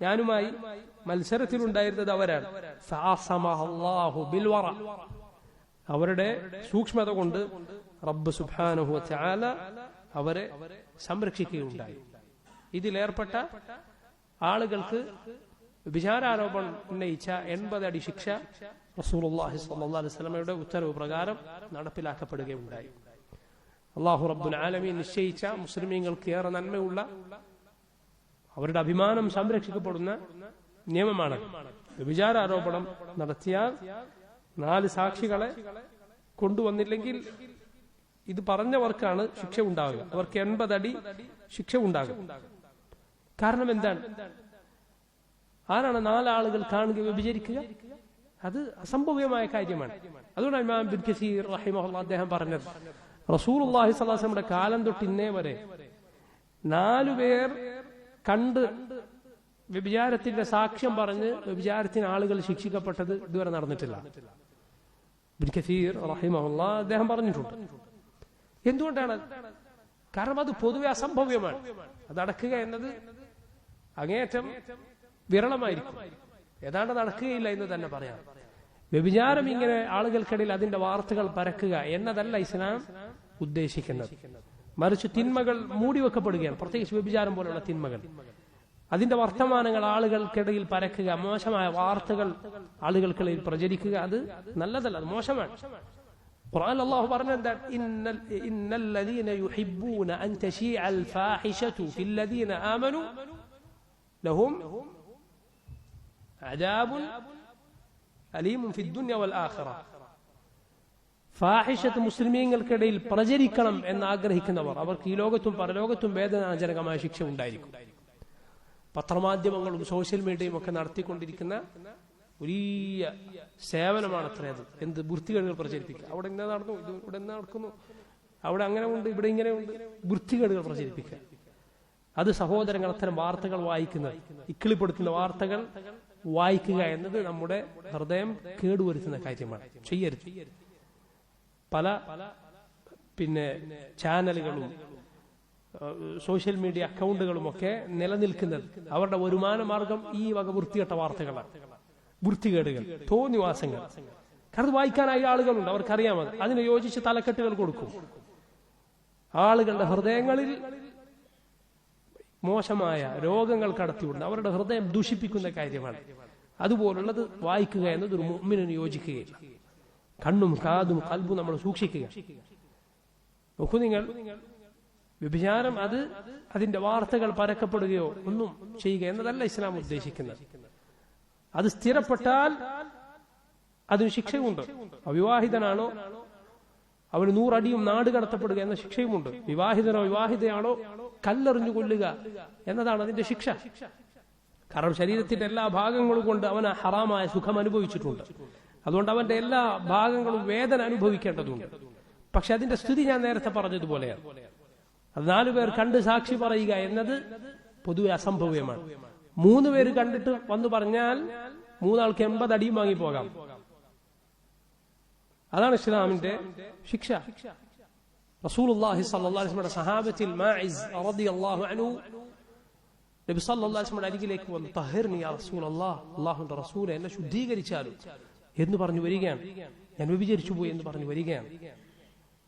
ഞാനുമായി മത്സരത്തിലുണ്ടായിരുന്നത് അവരാണ്. ഫഅസമഹല്ലാഹു ബിൽവറ, അവരുടെ സൂക്ഷ്മത കൊണ്ട് റബ്ബ് സുബ്ഹാനഹു വതആല അവരെ സംരക്ഷിക്കുകയുണ്ടായി. ഇതിലേർപ്പെട്ട ആളുകൾക്ക് വിചാരാരോപണം ഉന്നയിച്ച 80 അടി ശിക്ഷ റസൂലുള്ളാഹി സ്വല്ലല്ലാഹു അലൈഹി വസല്ലമയുടെ ഉത്തരവ് പ്രകാരം നടപ്പിലാക്കപ്പെടുകയുണ്ടായി. അല്ലാഹു റബ്ബുൽ ആലമീൻ നിശ്ചയിച്ച മുസ്ലിമീങ്ങൾക്ക് ഏറെ നന്മയുള്ള, അവരുടെ അഭിമാനം സംരക്ഷിക്കപ്പെടുന്ന നിയമമാണ്. വിചാരാരോപണം നടത്തിയാൽ 4 സാക്ഷികളെ കൊണ്ടുവന്നില്ലെങ്കിൽ ഇത് പറഞ്ഞവർക്കാണ് ശിക്ഷ ഉണ്ടാകുക. അവർക്ക് 80 അടി ശിക്ഷ ഉണ്ടാകും. കാരണം എന്താണ്? ആരാണ് 4 ആളുകൾ കാണുക വ്യഭിചരിക്കുക? അത് അസംഭവ്യമായ കാര്യമാണ്. അതുകൊണ്ടാണ് ഇമാം ഇബ്നു കസീർ റഹിമഹുല്ലാഹ് അദ്ദേഹം പറഞ്ഞത്, റസൂലുള്ളാഹി സ്വല്ലല്ലാഹു അലൈഹി വസല്ലമയുടെ കാലം തൊട്ട് ഇന്നേ വരെ 4 പേർ കണ്ട് വ്യഭിചാരത്തിന്റെ സാക്ഷ്യം പറഞ്ഞ് വ്യഭിചാരത്തിന് ആളുകൾ ശിക്ഷിക്കപ്പെട്ടത് ഇതുവരെ നടന്നിട്ടില്ല. ഇബ്നു കസീർ റഹിമഹുല്ലാഹ് അദ്ദേഹം പറഞ്ഞിട്ടുണ്ട്. എന്തുകൊണ്ടാണ്? കാരണം അത് പൊതുവെ അസംഭവ്യമാണ്. അതടക്കുക എന്നത് അങ്ങേയറ്റം വിരളമായിരിക്കും. ഏതാണ്ട് നടക്കുകയില്ല എന്ന് തന്നെ പറയാം. വ്യഭിചാരം ഇങ്ങനെ ആളുകൾക്കിടയിൽ അതിന്റെ വാർത്തകൾ പരക്കുക എന്നതല്ല ഇസ്ലാം ഉദ്ദേശിക്കുന്നത്. മറിച്ച് തിന്മകൾ മൂടിവെക്കപ്പെടുകയാണ്. പ്രത്യേകിച്ച് വ്യഭിചാരം പോലുള്ള തിന്മകൾ, അതിന്റെ വർത്തമാനങ്ങൾ ആളുകൾക്കിടയിൽ പരക്കുക, മോശമായ വാർത്തകൾ ആളുകൾക്കിടയിൽ പ്രചരിക്കുക, അത് നല്ലതല്ല, അത് മോശമാണ്. ഖുർആൻ അല്ലാഹു പറഞ്ഞത് ഇന്നല്ലദീന യുഹിബ്ബൂന അൻ തശീഅൽ ഫാഹിശതു ഫില്ലദീന ആമനു ലഹും അദാബുൻ അലീമുൻ ഫിദ്ദുനിയ വൽ ആഖിറ. ഫാഹിശത്ത് മുസ്ലിമീങ്ങൾക്കിടയിൽ പ്രചരിക്കണം എന്ന് ആഗ്രഹിക്കുന്നവർ, അവർക്ക് ഈ ലോകത്തും പരലോകത്തും വേദനാജനകമായ ശിക്ഷ ഉണ്ടായിരിക്കും. പത്രമാധ്യമങ്ങളും സോഷ്യൽ മീഡിയയും ഒക്കെ നടത്തിക്കൊണ്ടിരിക്കുന്ന വലിയ സേവനമാണ് അത്രയത്. എന്ത് വൃത്തികേടുകൾ പ്രചരിപ്പിക്കുക. അവിടെ ഇങ്ങനെ നടന്നു, ഇവിടെ ഇന്ന് നടക്കുന്നു, അവിടെ അങ്ങനെ ഉണ്ട്, ഇവിടെ ഇങ്ങനെ ഉണ്ട്, വൃത്തികേടുകൾ പ്രചരിപ്പിക്കുക. അത് സഹോദരങ്ങൾ, അത്തരം വാർത്തകൾ വായിക്കുന്നത്, ഇക്കിളിപ്പെടുത്തുന്ന വാർത്തകൾ വായിക്കുക എന്നത് നമ്മുടെ ഹൃദയം കേടുവരുത്തുന്ന കാര്യമാണ്. ചെയ്യരുത്. പല ചാനലുകളും സോഷ്യൽ മീഡിയ അക്കൗണ്ടുകളുമൊക്കെ നിലനിൽക്കുന്നത് അവരുടെ വരുമാന മാർഗം ഈ വക വൃത്തികെട്ട വാർത്തകളാണ്, വൃത്തികേടുകൾ, തോന്നിവാസങ്ങൾ. കാരണം വായിക്കാനായി ആളുകളുണ്ട്, അവർക്കറിയാമത്. അതിന് യോജിച്ച് തലക്കെട്ടുകൾ കൊടുക്കും. ആളുകളുടെ ഹൃദയങ്ങളിൽ മോശമായ രോഗങ്ങൾ കടത്തിവിടുന്ന, അവരുടെ ഹൃദയം ദൂഷിപ്പിക്കുന്ന കാര്യമാണ്. അതുപോലുള്ളത് വായിക്കുക എന്നത് ഒരു മുഅ്മിനിന് യോജിക്കുകയില്ല. കണ്ണും കാതും ഖൽബും നമ്മൾ സൂക്ഷിക്കുക. നോക്കൂ നിങ്ങൾ, വ്യഭിചാരം അത് അതിന്റെ വാർത്തകൾ പരക്കപ്പെടുകയോ ഒന്നും ചെയ്യുക എന്നതല്ല ഇസ്ലാം ഉദ്ദേശിക്കുന്നത്. അത് സ്ഥിരപ്പെട്ടാൽ അതിന് ശിക്ഷയുണ്ട്. അവിവാഹിതനാണോ അവന് 100 അടിയും നാട് കടത്തപ്പെടുക എന്ന ശിക്ഷയുമുണ്ട്. വിവാഹിതനോ വിവാഹിതയാണോ കല്ലെറിഞ്ഞു കൊല്ലുക എന്നതാണ് അതിന്റെ ശിക്ഷ. കാരണം ശരീരത്തിന്റെ എല്ലാ ഭാഗങ്ങളും കൊണ്ട് അവൻ ഹറാമായ സുഖം അനുഭവിച്ചിട്ടുണ്ട്. അതുകൊണ്ട് അവന്റെ എല്ലാ ഭാഗങ്ങളും വേദന അനുഭവിക്കേണ്ടതുണ്ട്. പക്ഷെ അതിന്റെ സ്ഥിതി ഞാൻ നേരത്തെ പറഞ്ഞതുപോലെയാണ്. അത് 4 പേർ കണ്ട് സാക്ഷി പറയുക എന്നത് പൊതുവെ അസംഭവ്യമാണ്. 3 പേര് കണ്ടിട്ട് വന്നു പറഞ്ഞാൽ 3 ആൾക്ക് 80 അടിയും വാങ്ങിപ്പോകാം. അതാണ് ഇസ്ലാമിന്റെ ശിക്ഷ. റസൂലുള്ളാഹി സ്വല്ലല്ലാഹു അലൈഹി വസല്ലം സഹാബത്തിൽ മാഇസ് റളിയല്ലാഹു അൻഹു നബി സല്ലല്ലാഹു അലൈഹി വസല്ലം അരികിലേക്ക് വന്നു, തഹ്ഹിർനി യാ റസൂലല്ലാഹ്, അല്ലാഹുവിന്റെ റസൂലേ എന്നെ ശുദ്ധീകരിച്ചാലും എന്ന് പറഞ്ഞു വരികയാണ്. ഞാൻ വ്യഭിചരിച്ചു പോയി എന്ന് പറഞ്ഞു വരികയാണ്.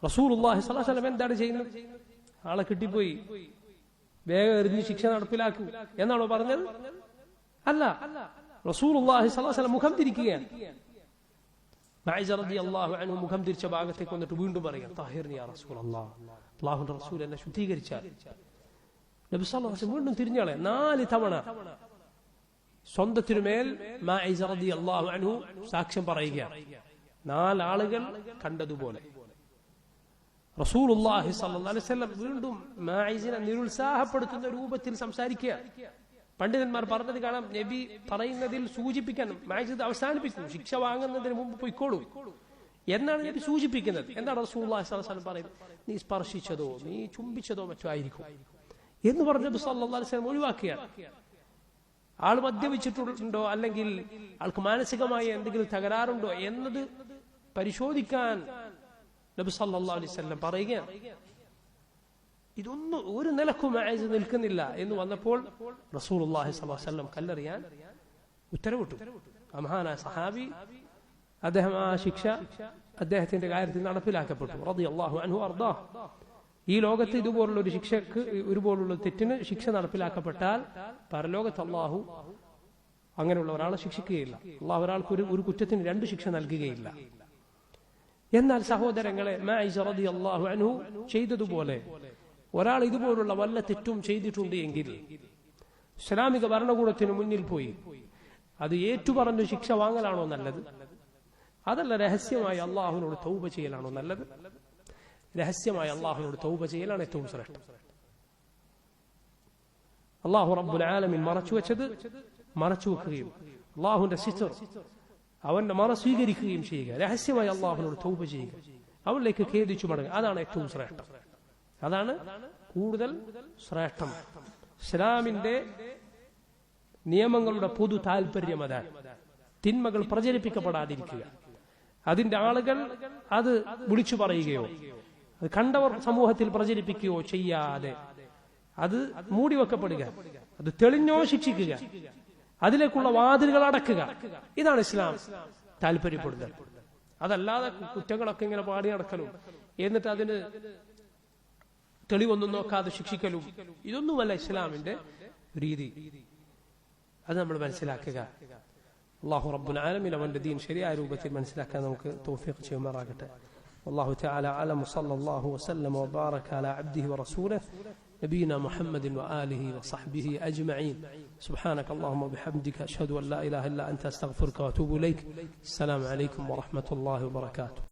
റസൂലുള്ളാഹി സ്വല്ലല്ലാഹു അലൈഹി വസല്ലം എന്താണ് ചെയ്യുന്നത്? ആളെ കിട്ടിപ്പോയി, വേഗം എറിഞ്ഞ് ശിക്ഷ നടപ്പിലാക്കൂ എന്നാണോ പറഞ്ഞത്? അല്ല, റസൂലുള്ളാഹി സ്വല്ലല്ലാഹു അലൈഹി വസല്ലം മുഖം തിരിക്കുകയാണ്. മാഇസ് റളിയല്ലാഹു അൻഹു മുഖം തിരിച്ച ഭാഗത്തേക്ക് വന്നിട്ട് വീണ്ടും പറയുകയാണ്, തഹ്ഹിർനി യാ റസൂലല്ലാഹ്, അല്ലാഹുവിന്റെ റസൂൽ എന്നെ ശുദ്ധീകരിച്ചാൽ. നബി സല്ലല്ലാഹു അലൈഹി വസല്ലം വീണ്ടും തിരിഞ്ഞാളെ 4 തവണ സ്വന്തത്തിനുമേൽ മാഇസ് റളിയല്ലാഹു അൻഹു സാക്ഷ്യം പറയുകയാണ്. 4 ആളുകൾ കണ്ടതുപോലെ. റസൂലുള്ളാഹി സ്വല്ലല്ലാഹു അലൈഹി വസല്ലം വീണ്ടും മാഇസിനെ നിരുത്സാഹപ്പെടുത്തുന്ന രൂപത്തിൽ സംസാരിക്കുക. പണ്ഡിതന്മാർ പറഞ്ഞത് കാണാം, നബി പറയുന്നതിൽ സൂചിപ്പിക്കാൻ മാഇസ് അവസാനിപ്പിക്കുന്നു, ശിക്ഷ വാങ്ങുന്നതിന് മുമ്പ് പൊയ്ക്കോളൂ എന്നാണ് നബി സൂചിപ്പിക്കുന്നത്. എന്താണ് റസൂലുള്ളാഹി സ്വല്ലല്ലാഹു അലൈഹി വസല്ലം പറയുന്നത്? നീ സ്പർശിച്ചതോ നീ ചുംബിച്ചതോ മറ്റോ ആയിരിക്കും എന്ന് പറഞ്ഞ നബി സല്ലല്ലാഹു അലൈഹി വസല്ലം ഒഴിവാക്കിയാണ്. ആൾ മദ്യപിച്ചിട്ടുണ്ടോ അല്ലെങ്കിൽ ആൾക്ക് മാനസികമായ എന്തെങ്കിലും തകരാറുണ്ടോ എന്നത് പരിശോധിക്കാൻ നബി സല്ലല്ലാഹു അലൈഹി വസല്ലം പറയുകയാണ്. ഇതൊന്നും ഒരു നിലക്കും മാഇസ് നിൽക്കുന്നില്ല എന്ന് വന്നപ്പോൾ റസൂലുള്ളാഹി സ്വല്ലല്ലാഹു അലൈഹി വസല്ലം കല്ലെറിയാൻ ഉത്തരവിട്ടു. മഹാനായ സഹാബി അദ്ദേഹം ആ ശിക്ഷ അദ്ദേഹത്തിന്റെ കാര്യത്തിൽ നടപ്പിലാക്കപ്പെട്ടു. റളിയല്ലാഹു അൻഹു അർദാഹ്. ഈ ലോകത്ത് ഇതുപോലുള്ള ഒരു ശിക്ഷക്ക് ഇതുപോലുള്ള തെറ്റിന് ശിക്ഷ നടപ്പിലാക്കപ്പെട്ടാൽ പരലോകത്ത് അള്ളാഹു അങ്ങനെയുള്ള ഒരാളെ ശിക്ഷിക്കുകയില്ല. അള്ളാഹു ഒരാൾക്ക് ഒരു കുറ്റത്തിന് 2 ശിക്ഷ നൽകുകയില്ല. എന്നാൽ സഹോദരങ്ങളെ, മാഇസ് റളിയല്ലാഹു അൻഹു ചെയ്തതുപോലെ ഒരാൾ ഇതുപോലുള്ള വല്ല തെറ്റും ചെയ്തിട്ടുണ്ട് എങ്കിൽ ഇസ്ലാമിക ഭരണകൂടത്തിന് മുന്നിൽ പോയി അത് ഏറ്റുപറഞ്ഞ് ശിക്ഷ വാങ്ങലാണോ നല്ലത്? അതല്ല രഹസ്യമായി അള്ളാഹുവിനോട് തൗബ ചെയ്യലാണോ നല്ലത്? രഹസ്യമായി അള്ളാഹുവിനോട് തൗബ ചെയ്യലാണ് ഏറ്റവും ശ്രേഷ്ഠം. അള്ളാഹു റബ്ബുൽ ആലമീൻ മറച്ചു വെച്ചത് മറച്ചു വെക്കുകയും അള്ളാഹുവിന്റെ സിത്ർ അവന്റെ മറ സ്വീകരിക്കുകയും ചെയ്യുക. രഹസ്യമായി അള്ളാഹുവിനോട് തൗബ ചെയ്യുക, അവനിലേക്ക് ഖേദിച്ചു മടങ്ങുക. അതാണ് ഏറ്റവും ശ്രേഷ്ഠം. അതാണ് കൂടുതൽ ശ്രേഷ്ഠം. ഇസ്ലാമിന്റെ നിയമങ്ങളുടെ പൊതു താല്പര്യം അതാണ്. തിന്മകൾ പ്രചരിപ്പിക്കപ്പെടാതിരിക്കുക, അതിന്റെ ആളുകൾ അത് വിളിച്ചു പറയുകയോ അത് കണ്ടവർ സമൂഹത്തിൽ പ്രചരിപ്പിക്കുകയോ ചെയ്യാതെ അത് മൂടിവെക്കപ്പെടുക, അത് തെളിഞ്ഞോ ശിക്ഷിക്കുക, അതിലേക്കുള്ള വാതിലുകൾ അടക്കുക. ഇതാണ് ഇസ്ലാം താല്പര്യപ്പെടുന്നത്. അതല്ലാതെ കുറ്റങ്ങളൊക്കെ ഇങ്ങനെ പാടി നടക്കലും എന്നിട്ട് അതിന് തെളിവൊന്നും നോക്കാതെ ശിക്ഷിക്കലും ഇതൊന്നുമല്ല ഇസ്ലാമിന്റെ രീതി. അത് നമ്മൾ മനസ്സിലാക്കുക. അല്ലാഹു റബ്ബുൽ ആലമീൻ അവന്റെ ദീൻ ശരിയായ രൂപത്തിൽ മനസ്സിലാക്കാൻ നമുക്ക് തൗഫീഖ് ചെയ്യുമാറാകട്ടെ. والله تعالى أعلم. وصلى الله وسلم وبارك على عبده ورسوله نبينا محمد وآله وصحبه أجمعين. سبحانك اللهم وبحمدك أشهد أن لا إله إلا أنت أستغفرك وأتوب إليك. السلام عليكم ورحمة الله وبركاته.